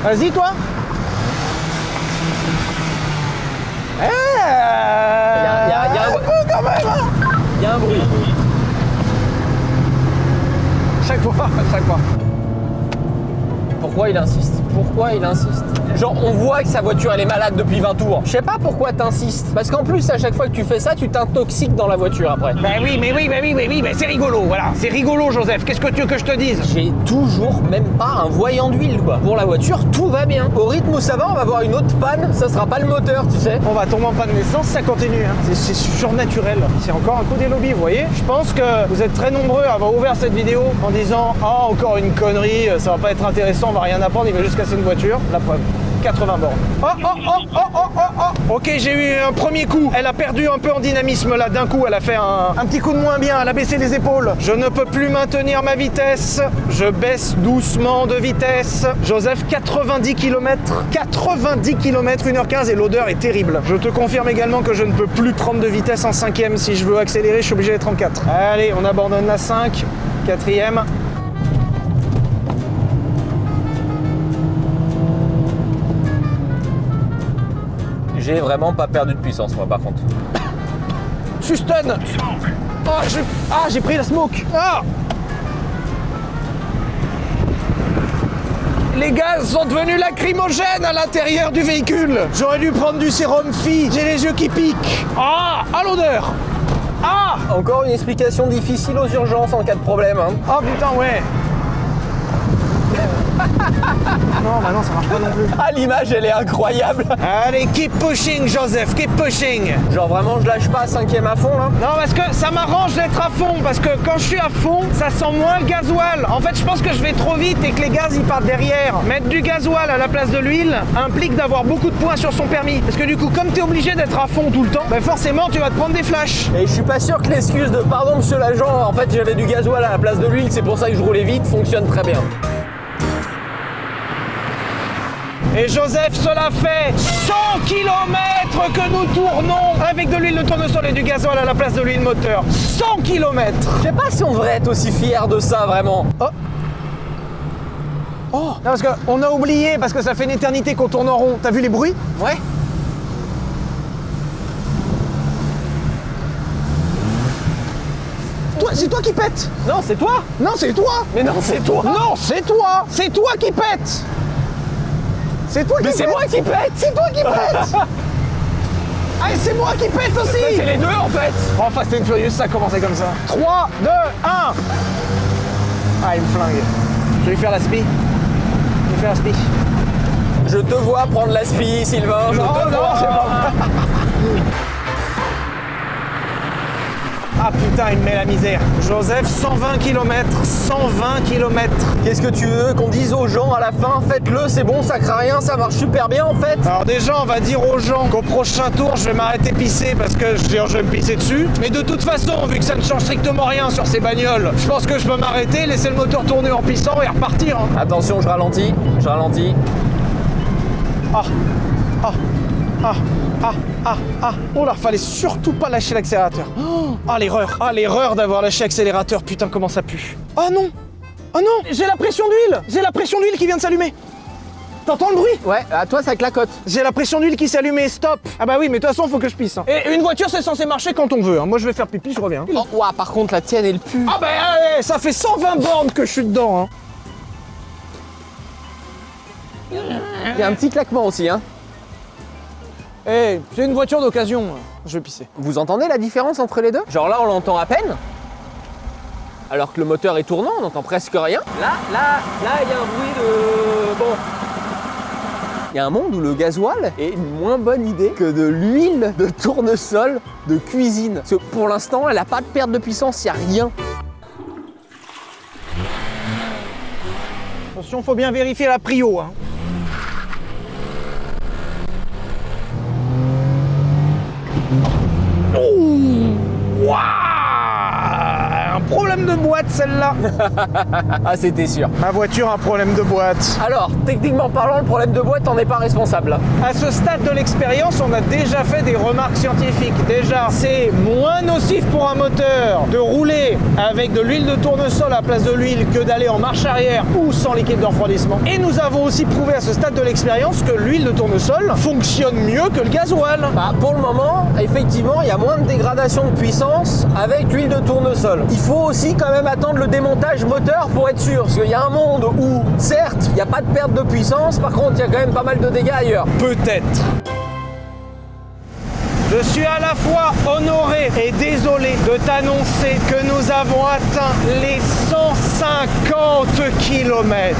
S2: Vas-y toi.
S3: Il y a un...
S2: quand même hein.
S3: Il y a un bruit.
S2: Chaque fois.
S3: Pourquoi il insiste? Pourquoi il insiste? Genre on voit que sa voiture elle est malade depuis 20 tours. Je sais pas pourquoi t'insistes. Parce qu'en plus à chaque fois que tu fais ça, tu t'intoxiques dans la voiture après.
S2: Bah oui, mais c'est rigolo, voilà. C'est rigolo Joseph, qu'est-ce que tu veux que je te dise?
S3: J'ai toujours même pas un voyant d'huile quoi. Pour la voiture, tout va bien. Au rythme où ça va, on va avoir une autre panne, ça sera pas le moteur, tu sais.
S2: On va tomber en panne d'essence, ça continue. Hein. C'est surnaturel. C'est encore un coup des lobbies, vous voyez? Je pense que vous êtes très nombreux à avoir ouvert cette vidéo en disant « Ah, encore une connerie, ça va pas être intéressant, on va rien apprendre, il va juste casser une voiture. » La preuve. 80 bornes. Ok, j'ai eu un premier coup. Elle a perdu un peu en dynamisme là. D'un coup, elle a fait un petit coup de moins bien. Elle a baissé les épaules. Je ne peux plus maintenir ma vitesse. Je baisse doucement de vitesse. Joseph, 90 km. 90 km, 1h15 et l'odeur est terrible. Je te confirme également que je ne peux plus prendre de vitesse en 5ème. Si je veux accélérer, je suis obligé d'être en 4. Allez, on abandonne la 5. 4ème.
S3: J'ai vraiment pas perdu de puissance moi par contre.
S2: Je suis stun. J'ai pris la smoke. Ah. Les gaz sont devenus lacrymogènes à l'intérieur du véhicule. J'aurais dû prendre du sérum Phi. J'ai les yeux qui piquent. Ah, l'odeur. Ah.
S3: Encore une explication difficile aux urgences en cas de problème. Hein.
S2: Oh putain ouais. Non, bah non, ça marche pas non plus.
S3: Ah, l'image, elle est incroyable.
S2: Allez, keep pushing, Joseph, keep pushing.
S3: Genre vraiment, je lâche pas 5e à fond là.
S2: Non, parce que ça m'arrange d'être à fond, parce que quand je suis à fond, ça sent moins le gasoil. En fait, je pense que je vais trop vite et que les gaz, ils partent derrière. Mettre du gasoil à la place de l'huile implique d'avoir beaucoup de points sur son permis. Parce que du coup, comme t'es obligé d'être à fond tout le temps, bah forcément, tu vas te prendre des flashs.
S3: Et je suis pas sûr que l'excuse de pardon monsieur l'agent, en fait j'avais du gasoil à la place de l'huile, c'est pour ça que je roulais vite, fonctionne très bien.
S2: Et Joseph, cela fait 100 km que nous tournons avec de l'huile de tournesol et du gasoil à la place de l'huile moteur. 100 km.
S3: Je sais pas si on devrait être aussi fier de ça vraiment.
S2: Oh, non, parce qu'on a oublié, parce que ça fait une éternité qu'on tourne en rond. T'as vu les bruits?
S3: Ouais.
S2: C'est toi qui pète.
S3: Non, c'est toi.
S2: Non, c'est toi.
S3: Mais non, c'est toi.
S2: Non, c'est toi. C'est toi qui pète. C'est toi qui
S3: Mais
S2: pète.
S3: c'est moi qui pète.
S2: C'est toi qui pète. Ah, et c'est moi qui pète aussi.
S3: C'est les deux en fait.
S2: Oh, Fast and Furious, ça a commencé comme ça. 3, 2, 1. Ah, il me flingue. Je vais lui faire la spi.
S3: Je te vois prendre l'aspi, Sylvain. Je te vois.
S2: c'est pas Ah putain, il me met la misère. Joseph, 120 km, 120 km.
S3: Qu'est-ce que tu veux qu'on dise aux gens à la fin? Faites-le, c'est bon, ça craint rien, ça marche super bien en fait.
S2: Alors déjà, on va dire aux gens qu'au prochain tour, je vais m'arrêter pisser parce que je vais me pisser dessus. Mais de toute façon, vu que ça ne change strictement rien sur ces bagnoles, je pense que je peux m'arrêter, laisser le moteur tourner en pissant et repartir. Hein.
S3: Attention, je ralentis.
S2: Oh là, fallait surtout pas lâcher l'accélérateur. L'erreur d'avoir lâché l'accélérateur, putain, comment ça pue. Oh non, j'ai la pression d'huile qui vient de s'allumer. T'entends le bruit?
S3: Ouais, à toi ça clacote.
S2: J'ai la pression d'huile qui s'est allumée, stop. Ah bah oui, mais de toute façon, faut que je pisse. Hein. Et une voiture, c'est censé marcher quand on veut. Hein. Moi, je vais faire pipi, je reviens.
S3: Oh, ouah, par contre, la tienne, elle pue.
S2: Ah bah allez, ça fait 120 bornes que je suis dedans. Hein.
S3: Il y a un petit claquement aussi, hein.
S2: Eh, c'est une voiture d'occasion. Je vais pisser.
S3: Vous entendez la différence entre les deux? Genre là, on l'entend à peine. Alors que le moteur est tournant, on n'entend presque rien. Là, il y a un bruit de... Bon. Il y a un monde où le gasoil est une moins bonne idée que de l'huile de tournesol de cuisine. Parce que pour l'instant, elle n'a pas de perte de puissance, il n'y a rien.
S2: Attention, faut bien vérifier la prio. Hein. Ouah, un problème de boîte celle-là.
S3: Ah, c'était sûr.
S2: Ma voiture a un problème de boîte.
S3: Alors, techniquement parlant, le problème de boîte, t'en es pas responsable.
S2: À ce stade de l'expérience, on a déjà fait des remarques scientifiques. Déjà, c'est moins nocif pour un moteur de rouler avec de l'huile de tournesol à la place de l'huile que d'aller en marche arrière ou sans liquide de refroidissement. Et nous avons aussi prouvé à ce stade de l'expérience que l'huile de tournesol fonctionne mieux que le gasoil.
S3: Bah, pour le moment, effectivement, il y a moins de dégradation de puissance avec l'huile de tournesol. Il faut aussi quand même attendre le démontage moteur pour être sûr. Parce qu'il y a un monde où, certes, il n'y a pas de perte de puissance, par contre, il y a quand même pas mal de dégâts ailleurs.
S2: Peut-être. Je suis à la fois honoré et désolé de t'annoncer que nous avons atteint les 150 km.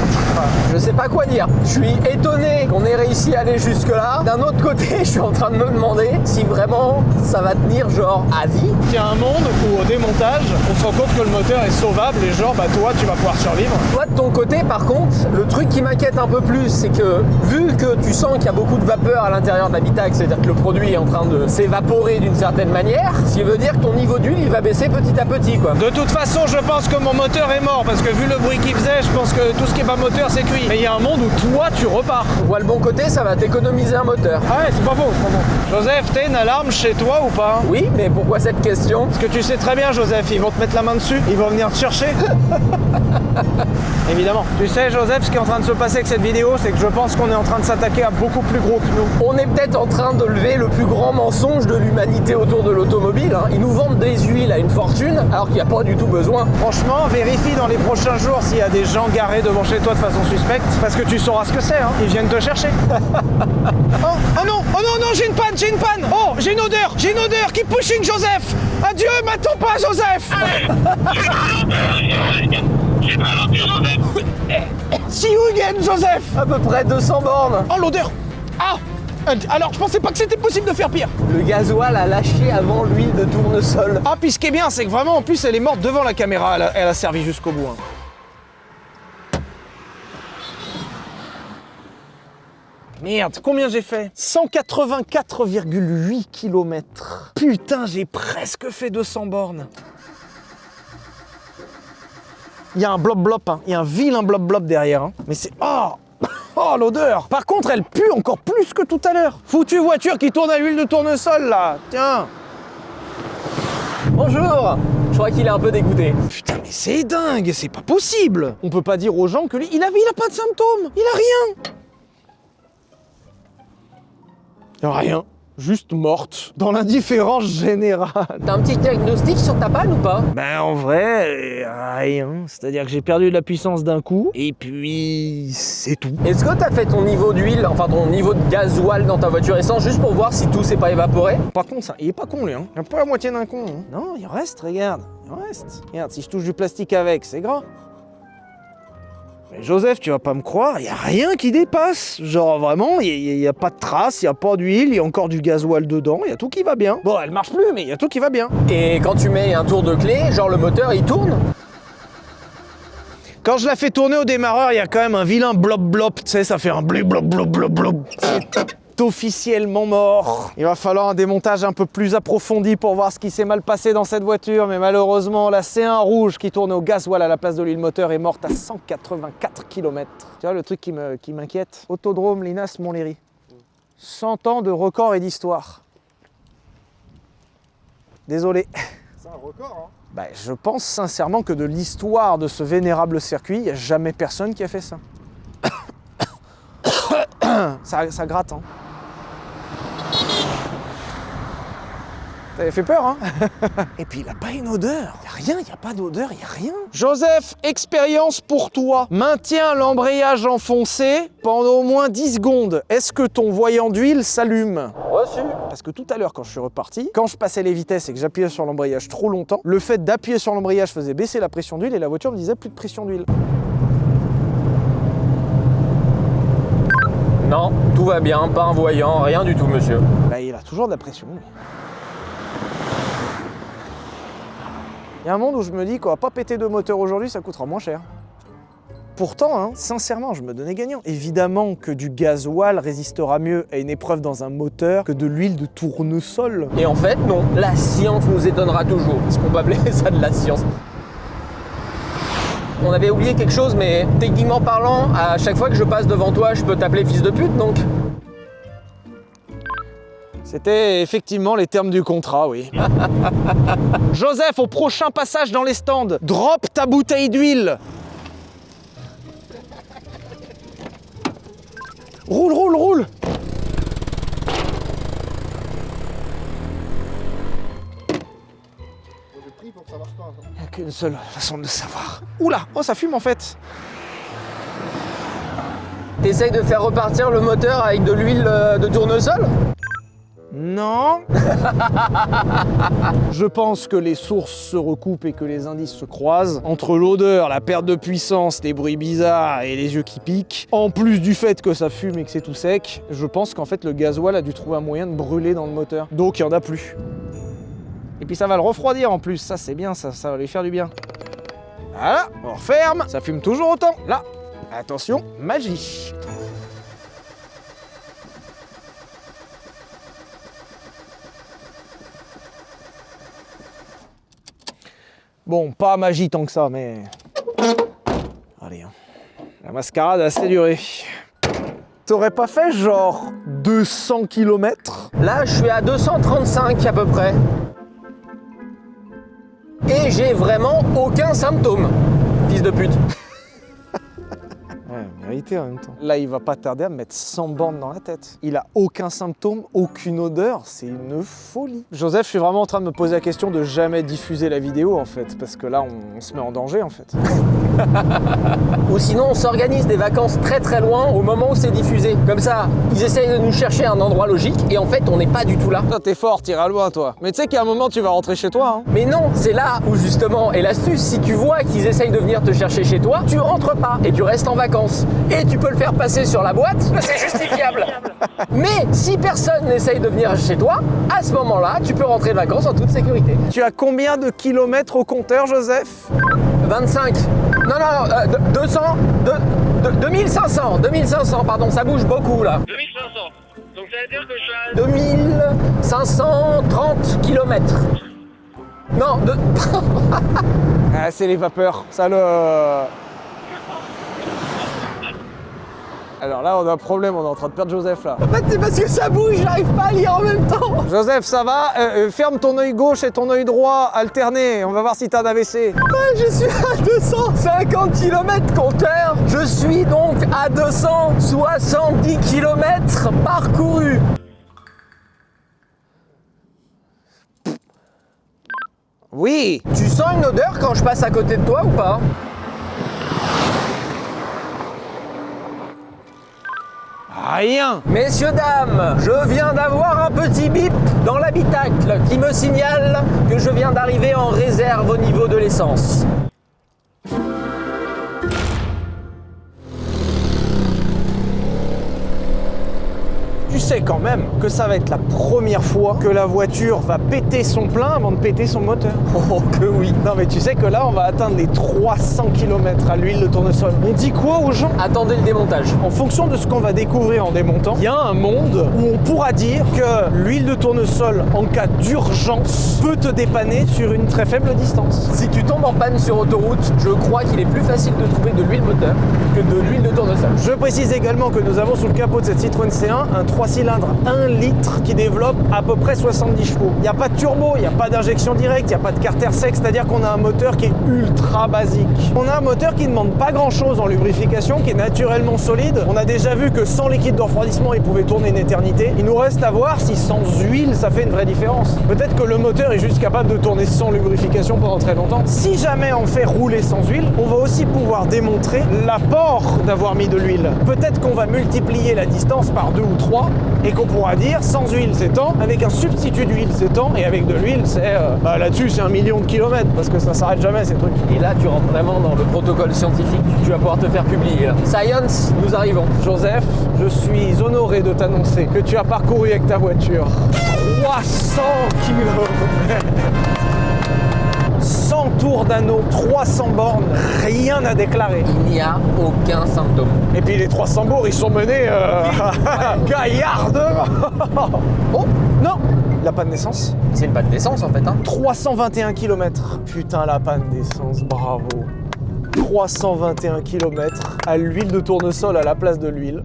S3: Je sais pas quoi dire. Je suis étonné qu'on ait réussi à aller jusque là. D'un autre côté, je suis en train de me demander si vraiment ça va tenir genre à vie.
S2: Il y a un monde où au démontage, on se rend compte que le moteur est sauvable et genre bah toi tu vas pouvoir survivre.
S3: Toi de ton côté par contre, le truc qui m'inquiète un peu plus, c'est que vu que tu sens qu'il y a beaucoup de vapeur à l'intérieur de l'habitacle, c'est-à-dire que le produit est en train de s'évaporer d'une certaine manière, ce qui veut dire que ton niveau d'huile il va baisser petit à petit quoi.
S2: De toute façon, je pense que mon moteur est mort parce que vu le bruit qu'il faisait, je pense que tout ce qui est pas moteur c'est cuit. Mais il y a un monde où toi tu repars.
S3: On voit le bon côté, ça va t'économiser un moteur.
S2: Ah ouais, c'est pas faux, c'est pas faux. Joseph, t'as une alarme chez toi ou pas?
S3: Oui, mais pourquoi cette question?
S2: Parce que tu sais très bien, Joseph, ils vont te mettre la main dessus, ils vont venir te chercher. Évidemment. Tu sais, Joseph, ce qui est en train de se passer avec cette vidéo, c'est que je pense qu'on est en train de s'attaquer à beaucoup plus gros que nous.
S3: On est peut-être en train de lever le plus grand mensonge de l'humanité autour de l'automobile. Hein. Ils nous vendent des huiles à une fortune, alors qu'il n'y a pas du tout besoin.
S2: Franchement, vérifie dans les prochains jours s'il y a des gens garés devant chez toi de façon suspecte, parce que tu sauras ce que c'est, hein. Ils viennent te chercher. oh non, j'ai une panne. Oh, j'ai une odeur, keep pushing, Joseph. Adieu, m'attends pas, Joseph. See you again, Joseph.
S3: À peu près 200 bornes.
S2: Oh, l'odeur. Ah. Alors, je pensais pas que c'était possible de faire pire.
S3: Le gasoil a lâché avant l'huile de tournesol.
S2: Ah, puis ce qui est bien, c'est que vraiment, en plus, elle est morte devant la caméra. Elle a servi jusqu'au bout. Hein. Merde, combien j'ai fait? 184,8 km. Putain, j'ai presque fait 200 bornes. Il y a un blop-blop, hein. Il y a un vilain blop-blop derrière. Hein. Mais c'est... Oh. Oh, l'odeur. Par contre, elle pue encore plus que tout à l'heure. Foutue voiture qui tourne à l'huile de tournesol, là. Tiens.
S3: Bonjour. Je crois qu'il est un peu dégoûté.
S2: Putain, mais c'est dingue, c'est pas possible. On peut pas dire aux gens que lui, il a pas de symptômes. Il a rien. Rien. Juste morte. Dans l'indifférence générale.
S3: T'as un petit diagnostic sur ta panne ou pas?
S2: Ben en vrai, rien. C'est-à-dire que j'ai perdu de la puissance d'un coup, et puis c'est tout.
S3: Est-ce que t'as fait ton niveau d'huile, enfin ton niveau de gasoil dans ta voiture essence, juste pour voir si tout s'est pas évaporé?
S2: Pas con ça, il est pas con lui, hein. Il a pas la moitié d'un con. Hein. Non, il reste, regarde. Il reste. Regarde, si je touche du plastique avec, c'est gras. Mais Joseph, tu vas pas me croire, il y a rien qui dépasse. Genre vraiment, il y a pas de traces, il y a pas d'huile, il y a encore du gasoil dedans, il y a tout qui va bien. Bon, elle marche plus, mais il y a tout qui va bien.
S3: Et quand tu mets un tour de clé, genre le moteur il tourne?
S2: Quand je la fais tourner au démarreur, il y a quand même un vilain blob-blob, tu sais, ça fait un blob-blob-blob-blob. C'est officiellement mort. Il va falloir un démontage un peu plus approfondi pour voir ce qui s'est mal passé dans cette voiture, mais malheureusement, la C1 rouge qui tourne au gasoil à la place de l'huile moteur est morte à 184 km. Tu vois le truc qui m'inquiète? Autodrome Linas Montlhéry. 100 ans de record et d'histoire. Désolé.
S4: C'est un record, hein.
S2: Bah, je pense sincèrement que de l'histoire de ce vénérable circuit, il n'y a jamais personne qui a fait ça. Ça gratte, hein. T'avais fait peur, hein. Et puis il n'a pas une odeur. Il n'y a rien, il n'y a pas d'odeur, il n'y a rien. Joseph, expérience pour toi. Maintiens l'embrayage enfoncé pendant au moins 10 secondes. Est-ce que ton voyant d'huile s'allume?
S3: Reçu.
S2: Parce que tout à l'heure, quand je suis reparti, quand je passais les vitesses et que j'appuyais sur l'embrayage trop longtemps, le fait d'appuyer sur l'embrayage faisait baisser la pression d'huile et la voiture me disait plus de pression d'huile.
S3: Non, tout va bien, pas un voyant, rien du tout, monsieur.
S2: Bah, il a toujours de la pression, lui. Il y a un monde où je me dis qu'on va pas péter de moteur aujourd'hui, ça coûtera moins cher. Pourtant, hein, sincèrement, je me donnais gagnant. Évidemment que du gasoil résistera mieux à une épreuve dans un moteur que de l'huile de tournesol.
S3: Et en fait, non. La science nous étonnera toujours. Est-ce qu'on peut appeler ça de la science? On avait oublié quelque chose, mais techniquement parlant, à chaque fois que je passe devant toi, je peux t'appeler fils de pute, donc.
S2: C'était effectivement les termes du contrat, oui. Joseph, au prochain passage dans les stands, drop ta bouteille d'huile. Roule, roule, roule.
S4: J'ai pris pour que ça marche pas. Hein.
S2: Il n'y a qu'une seule façon de le savoir. Oula, oh ça fume en fait.
S3: T'essayes de faire repartir le moteur avec de l'huile de tournesol?
S2: Non. Je pense que les sources se recoupent et que les indices se croisent. Entre l'odeur, la perte de puissance, les bruits bizarres et les yeux qui piquent, en plus du fait que ça fume et que c'est tout sec, je pense qu'en fait le gasoil a dû trouver un moyen de brûler dans le moteur. Donc il n'y en a plus. Et puis ça va le refroidir en plus, ça c'est bien, ça va lui faire du bien. Voilà, on referme, ça fume toujours autant. Là, attention, magie. Bon, pas magie tant que ça, mais... Allez, hein. La mascarade a assez duré. T'aurais pas fait genre 200 km?
S3: Là, je suis à 235 à peu près. Et j'ai vraiment aucun symptôme, fils de pute.
S2: Ouais, vérité en même temps. Là, il va pas tarder à me mettre 100 bornes dans la tête. Il a aucun symptôme, aucune odeur, c'est une folie. Joseph, je suis vraiment en train de me poser la question de jamais diffuser la vidéo en fait, parce que là, on se met en danger en fait.
S3: Ou sinon, on s'organise des vacances très très loin au moment où c'est diffusé. Comme ça, ils essayent de nous chercher un endroit logique et en fait, on n'est pas du tout là.
S2: Toi, t'es fort, t'iras loin toi. Mais tu sais qu'à un moment, tu vas rentrer chez toi. Hein.
S3: Mais non, c'est là où justement est l'astuce. Si tu vois qu'ils essayent de venir te chercher chez toi, tu rentres pas et tu restes en vacances. Et tu peux le faire passer sur la boîte, c'est justifiable. Mais si personne n'essaye de venir chez toi, à ce moment-là, tu peux rentrer de vacances en toute sécurité.
S2: Tu as combien de kilomètres au compteur, Joseph?
S3: 25. Non, 200, 2500, pardon, ça bouge beaucoup là.
S5: 2500. Donc ça veut dire que je suis à
S3: 2530 km. Non,
S2: Ah, c'est les vapeurs, ça le... Alors là, on a un problème, on est en train de perdre Joseph là.
S3: en fait, c'est parce que ça bouge, j'arrive pas à lire en même temps.
S2: Joseph, ça va? Ferme ton œil gauche et ton œil droit, alterné. On va voir si t'as un AVC.
S3: Je suis à 250 km compteur. Je suis donc à 270 km parcourus.
S2: Oui.
S3: Tu sens une odeur quand je passe à côté de toi ou pas?
S2: Rien.
S3: Messieurs, dames, je viens d'avoir un petit bip dans l'habitacle qui me signale que je viens d'arriver en réserve au niveau de l'essence.
S2: Tu sais quand même que ça va être la première fois que la voiture va péter son plein avant de péter son moteur.
S3: Oh que oui.
S2: Non mais tu sais que là on va atteindre les 300 km à l'huile de tournesol. On dit quoi aux gens?
S3: Attendez le démontage.
S2: En fonction de ce qu'on va découvrir en démontant, il y a un monde où on pourra dire que l'huile de tournesol en cas d'urgence peut te dépanner sur une très faible distance.
S3: Si tu tombes en panne sur autoroute, je crois qu'il est plus facile de trouver de l'huile moteur que de l'huile de tournesol.
S2: Je précise également que nous avons sous le capot de cette Citroën C1 un 3 cylindres 1 litre qui développe à peu près 70 chevaux. Il n'y a pas de turbo, il n'y a pas d'injection directe, il n'y a pas de carter sec, c'est-à-dire qu'on a un moteur qui est ultra basique. On a un moteur qui ne demande pas grand-chose en lubrification, qui est naturellement solide. On a déjà vu que sans liquide de refroidissement, il pouvait tourner une éternité. Il nous reste à voir si sans huile, ça fait une vraie différence. Peut-être que le moteur est juste capable de tourner sans lubrification pendant très longtemps. Si jamais on fait rouler sans huile, on va aussi pouvoir démontrer l'apport d'avoir mis de l'huile. Peut-être qu'on va multiplier la distance par 2 ou 3 et qu'on pourra dire sans huile c'est tant, avec un substitut d'huile c'est tant, et avec de l'huile c'est... là-dessus c'est 1 million de kilomètres, parce que ça s'arrête jamais ces trucs.
S3: Et là, tu rentres vraiment dans le protocole scientifique. Tu vas pouvoir te faire publier. Là. Science, nous arrivons.
S2: Joseph, je suis honoré de t'annoncer que tu as parcouru avec ta voiture 300 kilomètres. 100 tours d'anneau, 300 bornes, rien à déclarer.
S3: Il n'y a aucun symptôme.
S2: Et puis les 300 bourgs, ils sont menés gaillardement. Oh, non, la panne d'essence.
S3: C'est une panne d'essence en fait. Hein.
S2: 321 km. Putain, la panne d'essence, bravo. 321 km à l'huile de tournesol à la place de l'huile.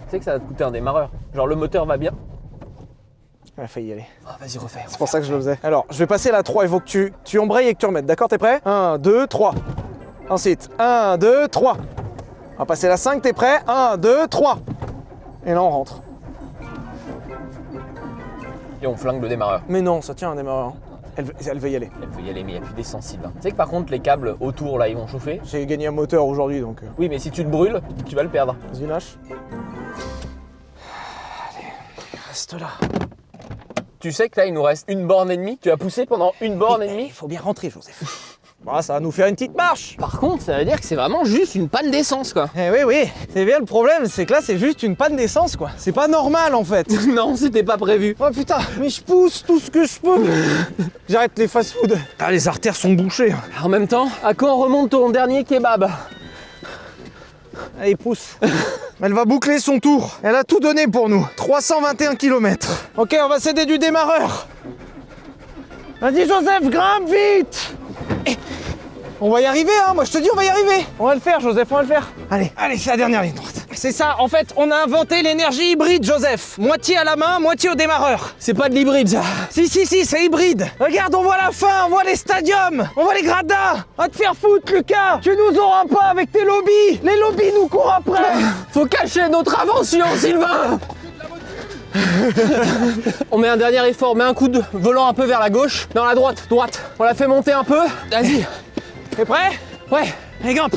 S3: Tu sais que ça va te coûter un démarreur. Genre le moteur va bien.
S2: Elle a failli y aller.
S3: Oh, vas-y, refais.
S2: C'est pour ça que je le faisais. Alors, je vais passer la 3, il faut que tu embrayes et que tu remettes. D'accord, t'es prêt? 1, 2, 3. Ensuite, 1, 2, 3. On va passer la 5, t'es prêt? 1, 2, 3. Et là, on rentre.
S3: Et on flingue le démarreur.
S2: Mais non, ça tient un démarreur. Elle veut y aller.
S3: Elle peut y aller, mais il n'y a plus d'essence, Sylvain. Tu sais que par contre, les câbles autour, là, ils vont chauffer.
S2: J'ai gagné un moteur aujourd'hui, donc...
S3: Oui, mais si tu te brûles, tu vas le perdre.
S2: Vas-y, lâche. Allez, reste là.
S3: Tu sais que là, il nous reste 1 borne et demie. Tu as poussé pendant 1 borne et demie.
S2: Il faut bien rentrer, Joseph. Bon, ça va nous faire une petite marche.
S3: Par contre, ça veut dire que c'est vraiment juste une panne d'essence, quoi.
S2: Eh oui, c'est bien le problème, c'est que là, c'est juste une panne d'essence, quoi. C'est pas normal, en fait.
S3: Non, c'était pas prévu.
S2: Oh putain, mais je pousse tout ce que je peux. J'arrête les fast-food. Ah, les artères sont bouchées.
S3: En même temps, à quand remonte ton dernier kebab?
S2: Allez, pousse. Elle va boucler son tour. Elle a tout donné pour nous. 321 km. Ok, on va s'aider du démarreur. Vas-y, Joseph, grimpe vite. On va y arriver, hein. Moi, je te dis, on va y arriver. On va le faire, Joseph, on va le faire. Allez, c'est la dernière ligne droite. Vas-y. c'est ça. En fait, on a inventé l'énergie hybride, Joseph. Moitié à la main, moitié au démarreur.
S3: C'est pas de l'hybride ça.
S2: Si, c'est hybride. Regarde, on voit la fin, on voit les stadiums, on voit les gradins. Va te faire foutre, Lucas. Tu nous auras pas avec tes lobbies. Les lobbies nous courent après.
S3: Faut cacher notre invention, Sylvain. On met un dernier effort, met un coup de volant un peu vers la gauche. Non, la droite. On la fait monter un peu. Vas-y.
S2: T'es prêt?
S3: Ouais.
S2: Allez, grimpe.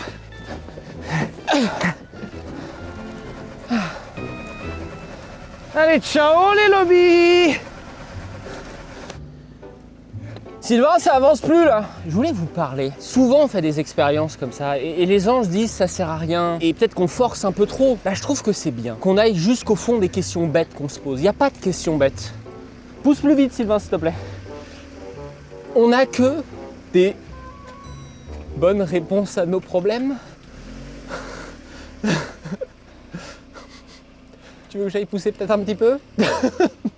S2: Allez, ciao les lobbies.
S3: Sylvain, ça avance plus là. Je voulais vous parler. Souvent on fait des expériences comme ça et les anges disent ça sert à rien et peut-être qu'on force un peu trop. Là je trouve que c'est bien qu'on aille jusqu'au fond des questions bêtes qu'on se pose. Il n'y a pas de questions bêtes. Pousse plus vite Sylvain s'il te plaît. On n'a que des bonnes réponses à nos problèmes. Tu veux que j'aille pousser peut-être un petit peu?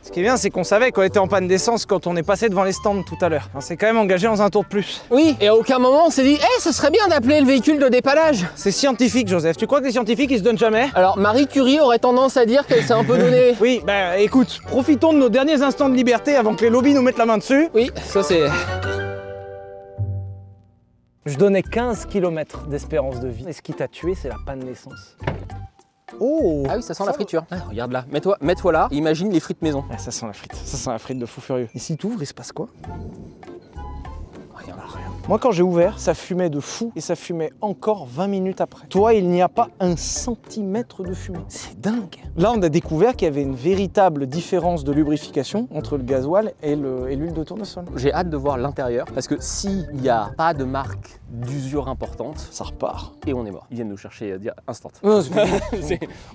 S2: Ce qui est bien, c'est qu'on savait qu'on était en panne d'essence quand on est passé devant les stands tout à l'heure. On s'est quand même engagé dans un tour de plus.
S3: Oui, et à aucun moment on s'est dit « ce serait bien d'appeler le véhicule de dépannage !»
S2: C'est scientifique, Joseph. Tu crois que les scientifiques, ils se donnent jamais?
S3: Alors Marie Curie aurait tendance à dire qu'elle s'est un peu donnée.
S2: Oui, bah écoute, profitons de nos derniers instants de liberté avant que les lobbies nous mettent la main dessus.
S3: Oui, ça c'est...
S2: Je donnais 15 km d'espérance de vie. Et ce qui t'a tué, c'est la panne d'essence. Oh!
S3: Ah oui, ça sent la friture. Ah, regarde là, mets-toi là, imagine les frites maison.
S2: Ah, ça sent la frite de fou furieux. Et si t'ouvres, il se passe quoi?
S3: Rien.
S2: Moi, quand j'ai ouvert, ça fumait de fou et ça fumait encore 20 minutes après. Toi, il n'y a pas un centimètre de fumée. C'est dingue. Là, on a découvert qu'il y avait une véritable différence de lubrification entre le gasoil et l'huile de tournesol.
S3: J'ai hâte de voir l'intérieur parce que s'il n'y a pas de marque d'usure importante,
S2: Ça repart.
S3: et on est mort. Ils viennent nous chercher instant.
S2: Non,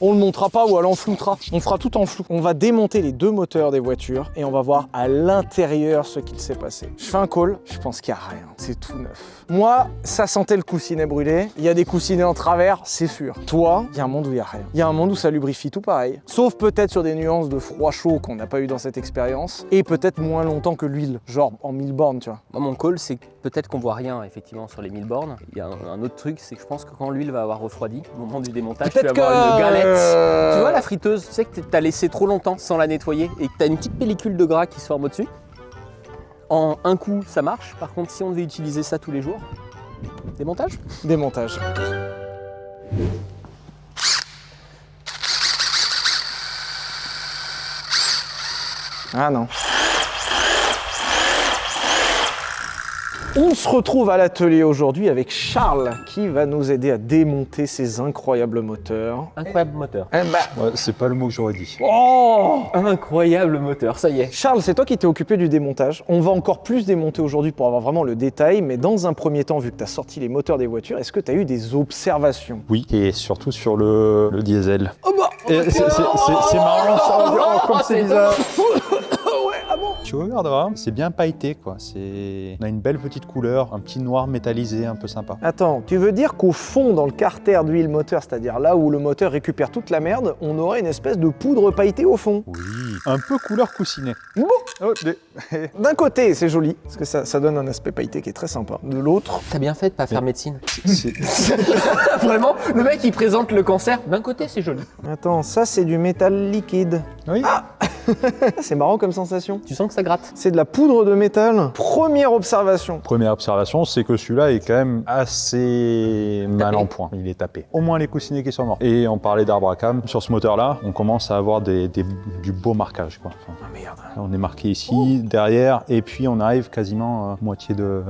S2: on le montrera pas ou alors on floutera. On fera tout en flou. On va démonter les deux moteurs des voitures et on va voir à l'intérieur ce qu'il s'est passé. Je fais un call, je pense qu'il n'y a rien. C'est tout neuf. Moi, ça sentait le coussinet brûlé. Il y a des coussinets en travers, c'est sûr. Toi, il y a un monde où il n'y a rien. Il y a un monde où ça lubrifie tout pareil. Sauf peut-être sur des nuances de froid-chaud qu'on n'a pas eu dans cette expérience. Et peut-être moins longtemps que l'huile. Genre en 1000 bornes, tu vois.
S3: Moi, mon call, c'est que peut-être qu'on voit rien effectivement sur les 1000 bornes. Il y a un autre truc, c'est que je pense que quand l'huile va avoir refroidi, au moment du démontage, tu vas
S2: Peut-être
S3: avoir une galette.
S2: que...
S3: Tu vois la friteuse, tu sais que t'as laissé trop longtemps sans la nettoyer et que t'as une petite pellicule de gras qui se forme au-dessus. En un coup, ça marche. Par contre, si on devait utiliser ça tous les jours, démontage.
S2: Démontage. Ah non. On se retrouve à l'atelier aujourd'hui avec Charles qui va nous aider à démonter ces incroyables moteurs.
S3: Incroyable moteur.
S2: Eh bah,
S6: Ouais, c'est pas le mot que j'aurais dit.
S2: oh
S3: Incroyable moteur, ça y est.
S2: Charles, c'est toi qui t'es occupé du démontage. On va encore plus démonter aujourd'hui pour avoir vraiment le détail, mais dans un premier temps, vu que tu as sorti les moteurs des voitures, est-ce que tu as eu des observations?
S6: Oui, et surtout sur le diesel.
S2: Oh bah
S6: Et c'est marrant ça, comme c'est bizarre. Tu regarderas, c'est bien pailleté quoi. On a une belle petite couleur, un petit noir métallisé un peu sympa.
S2: Attends, tu veux dire qu'au fond, dans le carter d'huile moteur, c'est-à-dire là où le moteur récupère toute la merde, on aurait une espèce de poudre pailletée au fond?
S6: Oui, un peu couleur coussinet.
S2: Bon.
S6: Oh,
S2: D'un côté, c'est joli, parce que ça donne un aspect pailleté qui est très sympa. De l'autre,
S3: T'as bien fait de pas faire médecine.
S6: c'est-
S3: Vraiment, le mec il présente le cancer. D'un côté, c'est joli.
S2: attends, ça c'est du métal liquide.
S6: Oui.
S2: C'est marrant comme sensation.
S3: Tu sens que ça gratte.
S2: C'est de la poudre de métal. Première observation.
S6: Première observation, c'est que celui-là est quand même assez mal en point. Il est tapé. Au moins les coussinets qui sont morts. Et on parlait d'arbre à cam. Sur ce moteur-là, on commence à avoir du beau marquage. Quoi. Enfin,
S2: Ah merde.
S6: là, on est marqué ici, derrière, et puis on arrive quasiment moitié de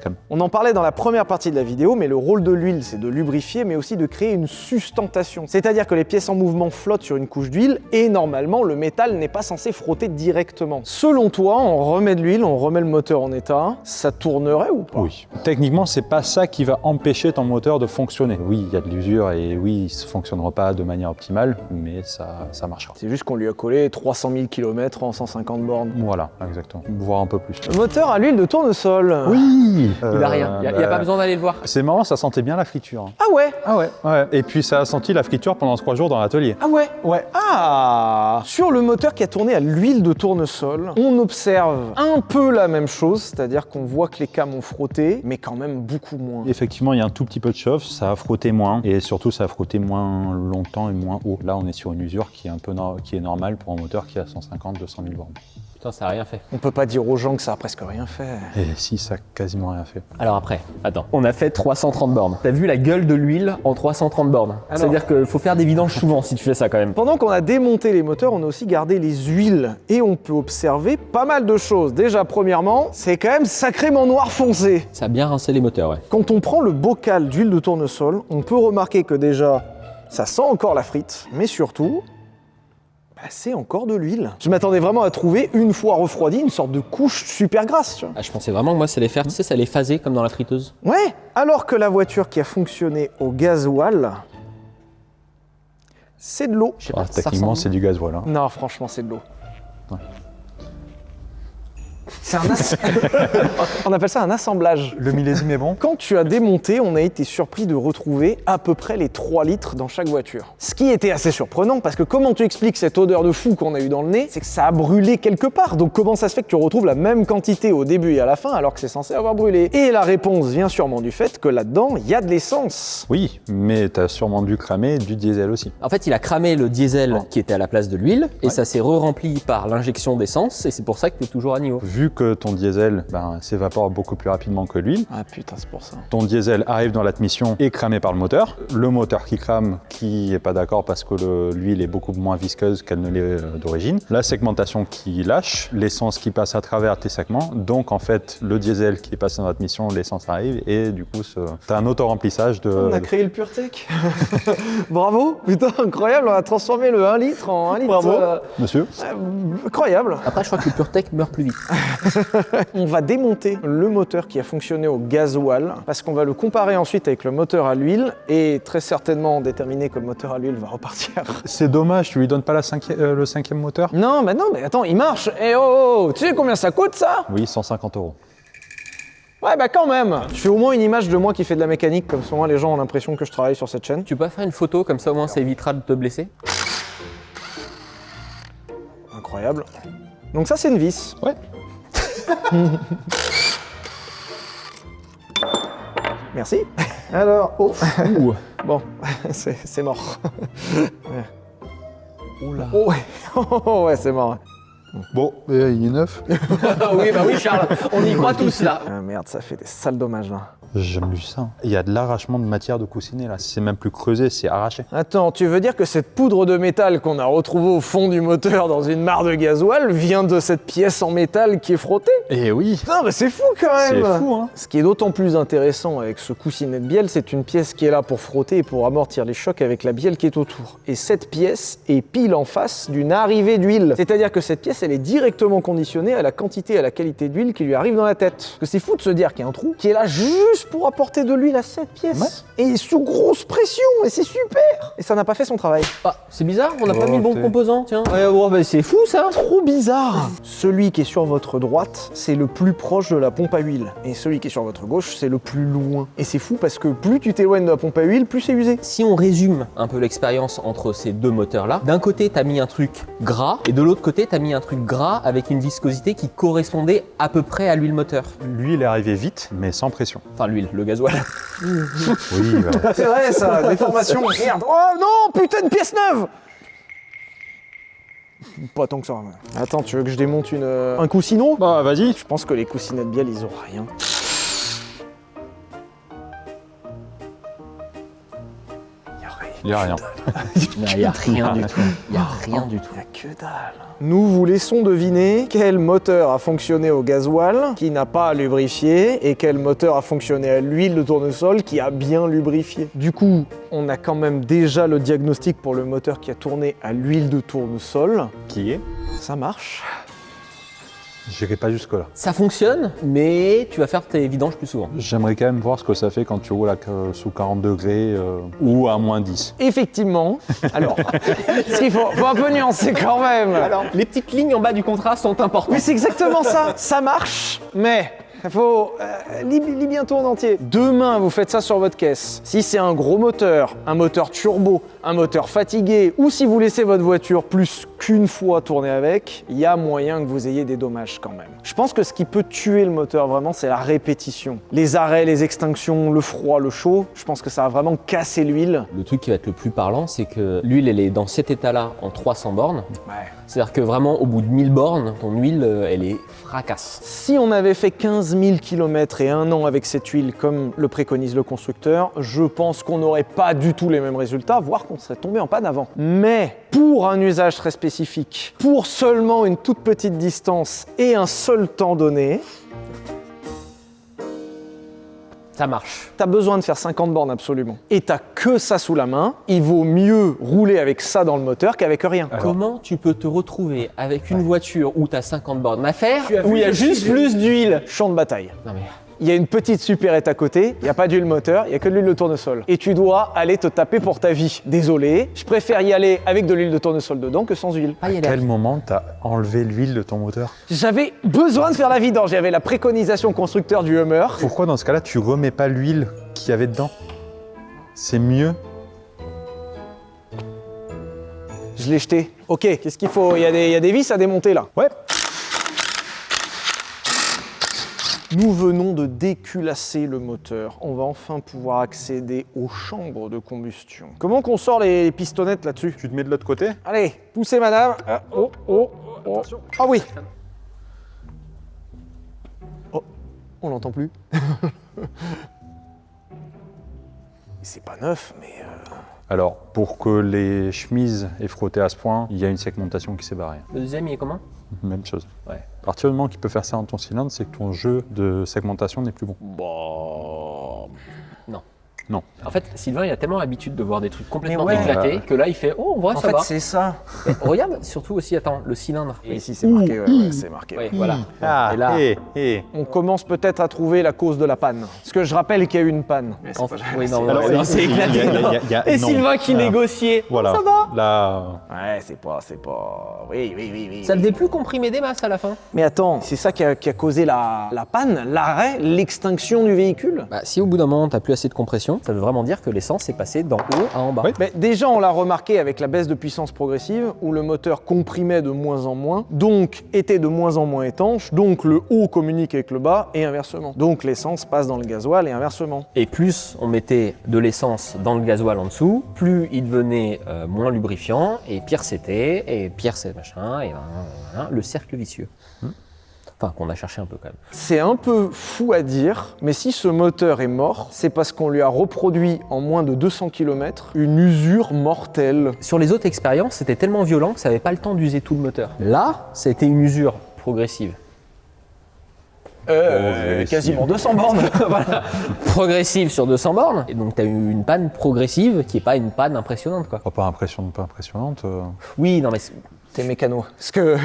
S6: cam.
S2: On en parlait dans la première partie de la vidéo, mais le rôle de l'huile, c'est de lubrifier, mais aussi de créer une sustentation. C'est-à-dire que les pièces en mouvement flottent sur une couche d'huile, et normalement, le métal n'est pas censé frotter directement. Selon toi, on remet de l'huile, on remet le moteur en état, ça tournerait ou pas?
S6: Oui. Techniquement, c'est pas ça qui va empêcher ton moteur de fonctionner. Oui, il y a de l'usure et oui, il ne fonctionnera pas de manière optimale, mais ça marchera.
S2: C'est juste qu'on lui a collé 300 000 km en 150 bornes.
S6: Voilà, exactement. Voire un peu plus.
S2: Le moteur à l'huile de tournesol.
S6: Oui.
S3: Il a rien. Il n'y a pas besoin d'aller le voir.
S6: C'est marrant, ça sentait bien la friture.
S2: Ah ouais.
S6: Ah ouais. Ouais. Et puis ça a senti la friture pendant 3 jours dans l'atelier.
S2: Ah ouais.
S6: Ouais.
S2: Ah. Sur le moteur moteur qui a tourné à l'huile de tournesol. On observe un peu la même chose, c'est-à-dire qu'on voit que les cames ont frotté, mais quand même beaucoup moins.
S6: Effectivement, il y a un tout petit peu de chauffe, ça a frotté moins et surtout ça a frotté moins longtemps et moins haut. Là, on est sur une usure qui est un peu qui est normale pour un moteur qui a 150-200 000 bornes.
S3: Putain, ça a rien fait.
S2: On peut pas dire aux gens que ça a presque rien fait.
S6: Et si, ça a quasiment rien fait.
S3: Alors après, attends, on a fait 330 bornes. T'as vu la gueule de l'huile en 330 bornes? C'est-à-dire qu'il faut faire des vidanges souvent si tu fais ça quand même.
S2: Pendant qu'on a démonté les moteurs, on a aussi gardé les huiles et on peut observer pas mal de choses. Déjà, premièrement, c'est quand même sacrément noir foncé.
S3: Ça a bien rincé les moteurs, ouais.
S2: Quand on prend le bocal d'huile de tournesol, on peut remarquer que déjà, ça sent encore la frite, mais surtout, c'est encore de l'huile. Je m'attendais vraiment à trouver, une fois refroidi, une sorte de couche super grasse. Tu vois.
S3: Ah, je pensais vraiment que moi ça allait faire, tu sais, ça allait phaser comme dans la friteuse.
S2: Ouais, alors que la voiture qui a fonctionné au gasoil, c'est de l'eau.
S3: Je sais pas, ça
S6: Techniquement,
S3: ressemble.
S6: c'est du gasoil. Hein.
S2: Non, franchement, c'est de l'eau.
S6: Ouais.
S2: C'est on appelle ça un assemblage.
S6: Le millésime est bon?
S2: Quand tu as démonté, on a été surpris de retrouver à peu près les 3 litres dans chaque voiture. Ce qui était assez surprenant, parce que comment tu expliques cette odeur de fou qu'on a eu dans le nez? C'est que ça a brûlé quelque part. Donc comment ça se fait que tu retrouves la même quantité au début et à la fin, alors que c'est censé avoir brûlé? Et la réponse vient sûrement du fait que là-dedans, il y a de l'essence.
S6: Oui, mais t'as sûrement dû cramer du diesel aussi.
S3: En fait, il a cramé le diesel qui était à la place de l'huile, et
S6: Ouais.
S3: ça s'est re-rempli par l'injection d'essence, et c'est pour ça que t'es toujours à niveau.
S6: Vu que ton diesel s'évapore beaucoup plus rapidement que l'huile,
S2: Ah putain, c'est pour ça.
S6: ton diesel arrive dans l'admission et cramé par le moteur. Le moteur qui crame, qui n'est pas d'accord parce que l'huile est beaucoup moins visqueuse qu'elle ne l'est d'origine. La segmentation qui lâche, l'essence qui passe à travers tes segments. Donc en fait, le diesel qui est passé dans l'admission, l'essence arrive et du coup, t'as un auto-remplissage de...
S2: On a créé le PureTech. Bravo, putain, incroyable, on a transformé le 1 litre en 1 litre.
S3: Bravo.
S6: Monsieur?
S2: Incroyable.
S3: Après, je crois que le PureTech meurt plus vite.
S2: On va démonter le moteur qui a fonctionné au gasoil parce qu'on va le comparer ensuite avec le moteur à l'huile et très certainement déterminer que le moteur à l'huile va repartir.
S6: C'est dommage, tu lui donnes pas le 5e moteur?
S2: Non, mais attends, il marche. Eh oh, tu sais combien ça coûte ça?
S6: Oui, 150 €.
S2: Ouais, bah quand même. Je fais au moins une image de moi qui fait de la mécanique, comme souvent les gens ont l'impression que je travaille sur cette chaîne.
S3: Tu peux pas faire une photo, comme ça au moins ça évitera de te blesser?
S2: Incroyable. Donc ça, c'est une vis.
S6: Ouais.
S2: Merci. Alors, oh.
S3: Ouh.
S2: Bon, c'est mort.
S3: Oula.
S2: Oh ouais, oh, ouais, c'est mort.
S6: Bon, il est neuf.
S3: Oui, bah oui, Charles, on y croit tous là.
S2: Ah merde, ça fait des sales dommages là.
S6: J'aime lu ça. Il y a de l'arrachement de matière de coussinet là. C'est même plus creusé, c'est arraché.
S2: Attends, tu veux dire que cette poudre de métal qu'on a retrouvée au fond du moteur dans une mare de gasoil vient de cette pièce en métal qui est frottée?
S6: Eh oui.
S2: Putain, mais c'est fou quand même!
S6: C'est fou, hein.
S2: Ce qui est d'autant plus intéressant avec ce coussinet de bielle, c'est une pièce qui est là pour frotter et pour amortir les chocs avec la bielle qui est autour. Et cette pièce est pile en face d'une arrivée d'huile. C'est-à-dire que cette pièce, elle est directement conditionnée à la quantité et à la qualité d'huile qui lui arrive dans la tête. Parce que c'est fou de se dire qu'il y a un trou qui est là juste pour apporter de l'huile à cette pièce. Ouais. Et sous grosse pression, et c'est super! Et ça n'a pas fait son travail.
S3: Ah, c'est bizarre, on n'a pas mis le bon
S6: t'es-
S3: composant, tiens. Ouais, bon, bah, c'est fou ça.
S2: Trop bizarre! Celui qui est sur votre droite, c'est le plus proche de la pompe à huile. Et celui qui est sur votre gauche, c'est le plus loin. Et c'est fou parce que plus tu t'éloignes de la pompe à huile, plus c'est usé.
S3: Si on résume un peu l'expérience entre ces deux moteurs-là, d'un côté, t'as mis un truc gras, et de l'autre côté, t'as mis un truc gras avec une viscosité qui correspondait à peu près à l'huile moteur.
S6: Lui, il est arrivé vite, mais sans pression.
S3: Enfin, l'huile, le gasoil.
S6: Oui, bah,
S2: C'est vrai ça, déformation. Merde. Oh non, putain de pièce neuve! Pas tant que ça. Ouais. Attends, tu veux que je démonte un coussineau?
S6: bah vas-y.
S2: Je pense que les coussinets de bielle, ils ont rien.
S6: Il y a rien.
S3: Il n'y a rien du tout. Il n'y a rien du tout.
S2: Y a que dalle. Nous vous laissons deviner quel moteur a fonctionné au gasoil qui n'a pas lubrifié et quel moteur a fonctionné à l'huile de tournesol qui a bien lubrifié. Du coup, on a quand même déjà le diagnostic pour le moteur qui a tourné à l'huile de tournesol.
S6: Qui est?
S2: Ça marche.
S6: J'irai pas jusque-là.
S3: Ça fonctionne, mais tu vas faire tes vidanges plus souvent.
S6: J'aimerais quand même voir ce que ça fait quand tu roules sous 40 degrés ou à moins 10.
S2: Effectivement. Alors, ce qu'il faut un peu nuancer quand même.
S3: Alors, les petites lignes en bas du contrat sont importantes.
S2: Mais c'est exactement ça. Ça marche, mais il faut lis bientôt en entier. Demain, vous faites ça sur votre caisse. Si c'est un gros moteur, un moteur turbo, un moteur fatigué, ou si vous laissez votre voiture plus qu'une fois tourné avec, il y a moyen que vous ayez des dommages quand même. Je pense que ce qui peut tuer le moteur vraiment, c'est la répétition. Les arrêts, les extinctions, le froid, le chaud, je pense que ça va vraiment casser l'huile.
S3: Le truc qui va être le plus parlant, c'est que l'huile, elle est dans cet état-là en 300 bornes.
S2: Ouais.
S3: C'est-à-dire que vraiment, au bout de 1000 bornes, ton huile, elle est fracasse.
S2: Si on avait fait 15 000 km et 1 an avec cette huile, comme le préconise le constructeur, je pense qu'on n'aurait pas du tout les mêmes résultats, voire qu'on serait tombé en panne avant. Mais pour un usage très spécifique, pour seulement une toute petite distance et un seul temps donné,
S3: Ça marche.
S2: t'as besoin de faire 50 bornes absolument. Et t'as que ça sous la main, il vaut mieux rouler avec ça dans le moteur qu'avec rien.
S3: Comment tu peux te retrouver avec une voiture où tu as 50 bornes à faire, où il y a juste plus d'huile?
S2: Champ de bataille.
S3: Non mais...
S2: Il y a une petite supérette à côté, il n'y a pas d'huile moteur, il n'y a que de l'huile de tournesol. Et tu dois aller te taper pour ta vie. Désolé, je préfère y aller avec de l'huile de tournesol dedans que sans huile.
S3: Ah, il y a
S6: À
S3: l'air.
S6: quel moment t'as enlevé l'huile de ton moteur?
S2: J'avais besoin de faire la vidange, j'avais la préconisation constructeur du Hummer.
S6: Pourquoi dans ce cas-là tu remets pas l'huile qu'il y avait dedans? C'est mieux.
S2: Je l'ai jeté. Ok, qu'est-ce qu'il faut? Il y a des vis à démonter là.
S6: Ouais.
S2: Nous venons de déculasser le moteur. On va enfin pouvoir accéder aux chambres de combustion. Comment qu'on sort les pistonnettes là-dessus?
S6: Tu te mets de l'autre côté?
S2: Allez, poussez madame. Ah, oh, oh, oh. Ah oui. Oh, on l'entend plus. C'est pas neuf, mais...
S6: Alors, pour que les chemises aient frotté à ce point, il y a une segmentation qui s'est barrée.
S3: Le deuxième, il est comment?
S6: Même chose.
S3: Ouais.
S6: À partir du moment qu'il peut faire ça dans ton cylindre, c'est que ton jeu de segmentation n'est plus bon.
S2: Bon...
S3: Non.
S6: Non.
S3: En fait, Sylvain, il a tellement l'habitude de voir des trucs complètement
S2: Mais ouais.
S3: éclatés que là, il fait « Oh, en vrai,
S2: En
S3: ça
S2: fait,
S3: va
S2: c'est ça. ».
S3: Regarde, surtout aussi, attends, le cylindre.
S2: Et ici, c'est marqué, ouais, c'est marqué.
S3: Ouais, voilà.
S6: Ah,
S3: Et là,
S2: On commence peut-être à trouver la cause de la panne. Parce que je rappelle qu'il y a eu une panne.
S3: oui, non,
S6: Alors,
S3: non, c'est éclaté.
S2: Et
S6: non.
S2: Sylvain qui
S6: Ah,
S2: négociait.
S6: Voilà.
S2: Ça va?
S6: Là,
S2: Ouais, c'est pas... Oui.
S3: Ça devait plus comprimer des masses à la fin.
S2: Mais attends, c'est ça qui a causé la panne, l'arrêt, l'extinction du véhicule?
S3: Bah, si au bout d'un moment, t'as plus assez de compression, ça veut vraiment dire que l'essence est passée d'en haut à en bas.
S6: Oui.
S2: Mais déjà, on l'a remarqué avec la baisse de puissance progressive, où le moteur comprimait de moins en moins, donc était de moins en moins étanche, donc le haut communique avec le bas, et inversement. Donc l'essence passe dans le gasoil, et inversement.
S3: Et plus on mettait de l'essence dans le gasoil en dessous, plus il devenait moins lubrifiant, et pire c'était, et pire c'est machin, et voilà, le cercle vicieux. Enfin, qu'on a cherché un peu quand même.
S2: C'est un peu fou à dire, mais si ce moteur est mort, c'est parce qu'on lui a reproduit en moins de 200 km une usure mortelle.
S3: Sur les autres expériences, c'était tellement violent que ça n'avait pas le temps d'user tout le moteur. Là, ça a été une usure progressive.
S2: Quasiment 200 bornes.
S3: Voilà. Progressive sur 200 bornes. Et donc, tu as eu une panne progressive qui n'est pas une panne impressionnante, quoi.
S6: oh, pas impressionnante.
S3: Oui, non, mais
S2: T'es mécano. Parce que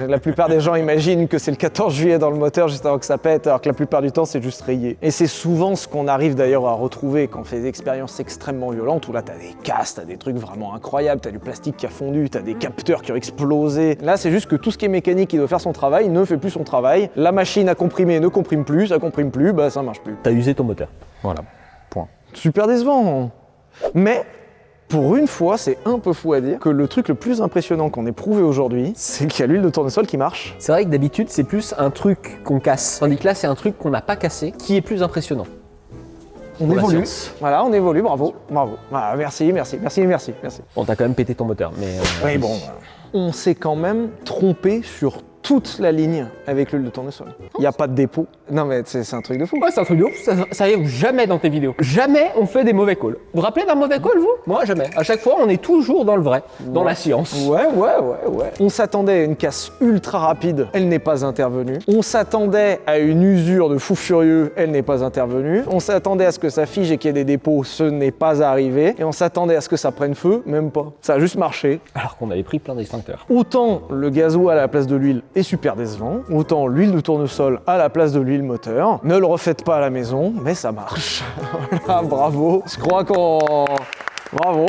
S2: la plupart des gens imaginent que c'est le 14 juillet dans le moteur juste avant que ça pète, alors que la plupart du temps c'est juste rayé. Et c'est souvent ce qu'on arrive d'ailleurs à retrouver quand on fait des expériences extrêmement violentes, où là t'as des casses, t'as des trucs vraiment incroyables, t'as du plastique qui a fondu, t'as des capteurs qui ont explosé. Là c'est juste que tout ce qui est mécanique qui doit faire son travail ne fait plus son travail. La machine à comprimer ne comprime plus, ça comprime plus, bah ça marche plus.
S3: tu as usé ton moteur.
S6: Voilà, point.
S2: Super décevant. Mais pour une fois, c'est un peu fou à dire que le truc le plus impressionnant qu'on ait prouvé aujourd'hui, c'est qu'il y a l'huile de tournesol qui marche.
S3: C'est vrai que d'habitude, c'est plus un truc qu'on casse. Tandis que là, c'est un truc qu'on n'a pas cassé, qui est plus impressionnant.
S2: On
S3: Pour la
S2: évolue.
S3: science.
S2: Voilà, on évolue, bravo. Ah, merci.
S3: Bon, t'as quand même pété ton moteur, mais...
S2: Oui, bon. On s'est quand même trompé sur toute la ligne avec l'huile de tournesol. Il n'y a pas de dépôt. Non mais c'est un truc de fou.
S3: Ouais, c'est un truc de ouf, ça arrive jamais dans tes vidéos. Jamais on fait des mauvais calls. Vous vous rappelez d'un mauvais call, vous? Moi, jamais. À chaque fois, on est toujours dans le vrai, dans la science.
S2: Ouais. On s'attendait à une casse ultra rapide, elle n'est pas intervenue. On s'attendait à une usure de fou furieux, elle n'est pas intervenue. On s'attendait à ce que ça fige et qu'il y ait des dépôts, ce n'est pas arrivé. Et on s'attendait à ce que ça prenne feu, même pas. Ça a juste marché.
S3: Alors qu'on avait pris plein d'extincteurs.
S2: Autant le gasoil à la place de l'huile est super décevant, autant l'huile de tournesol à la place de l'huile moteur. Ne le refaites pas à la maison, mais ça marche. Voilà, bravo. Je crois qu'on... Bravo.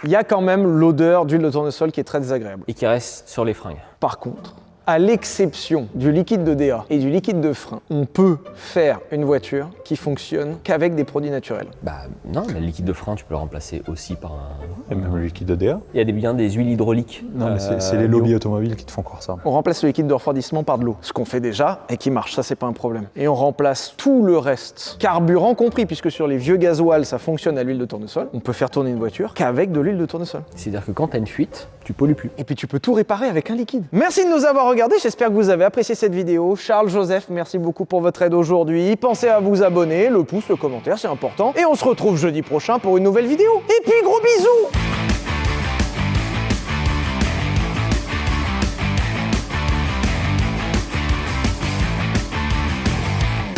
S2: Il y a quand même l'odeur d'huile de tournesol qui est très désagréable.
S3: Et qui reste sur les fringues.
S2: Par contre, À l'exception du liquide de DA et du liquide de frein, on peut faire une voiture qui fonctionne qu'avec des produits naturels.
S3: Bah non, mais le liquide de frein, tu peux le remplacer aussi par un...
S6: Et même le liquide de DA.
S3: Il y a bien des huiles hydrauliques.
S6: Non, mais c'est les lobbies automobiles qui te font croire ça.
S2: On remplace le liquide de refroidissement par de l'eau, ce qu'on fait déjà et qui marche, ça c'est pas un problème. Et on remplace tout le reste, carburant compris, puisque sur les vieux gasoils ça fonctionne à l'huile de tournesol. On peut faire tourner une voiture qu'avec de l'huile de tournesol.
S3: C'est-à-dire que quand t'as une fuite, tu pollues plus.
S2: Et puis tu peux tout réparer avec un liquide. Merci de nous avoir regardés, j'espère que vous avez apprécié cette vidéo. Charles, Joseph, merci beaucoup pour votre aide aujourd'hui. Pensez à vous abonner, le pouce, le commentaire, c'est important. Et on se retrouve jeudi prochain pour une nouvelle vidéo. Et puis gros bisous!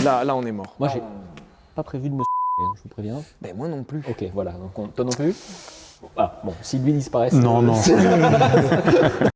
S2: Là on est mort.
S3: Moi, j'ai pas prévu de me je vous préviens.
S2: Ben moi non plus.
S3: Ok, voilà. Donc, toi non plus. Ah, bon, si lui disparaît...
S6: Non, non.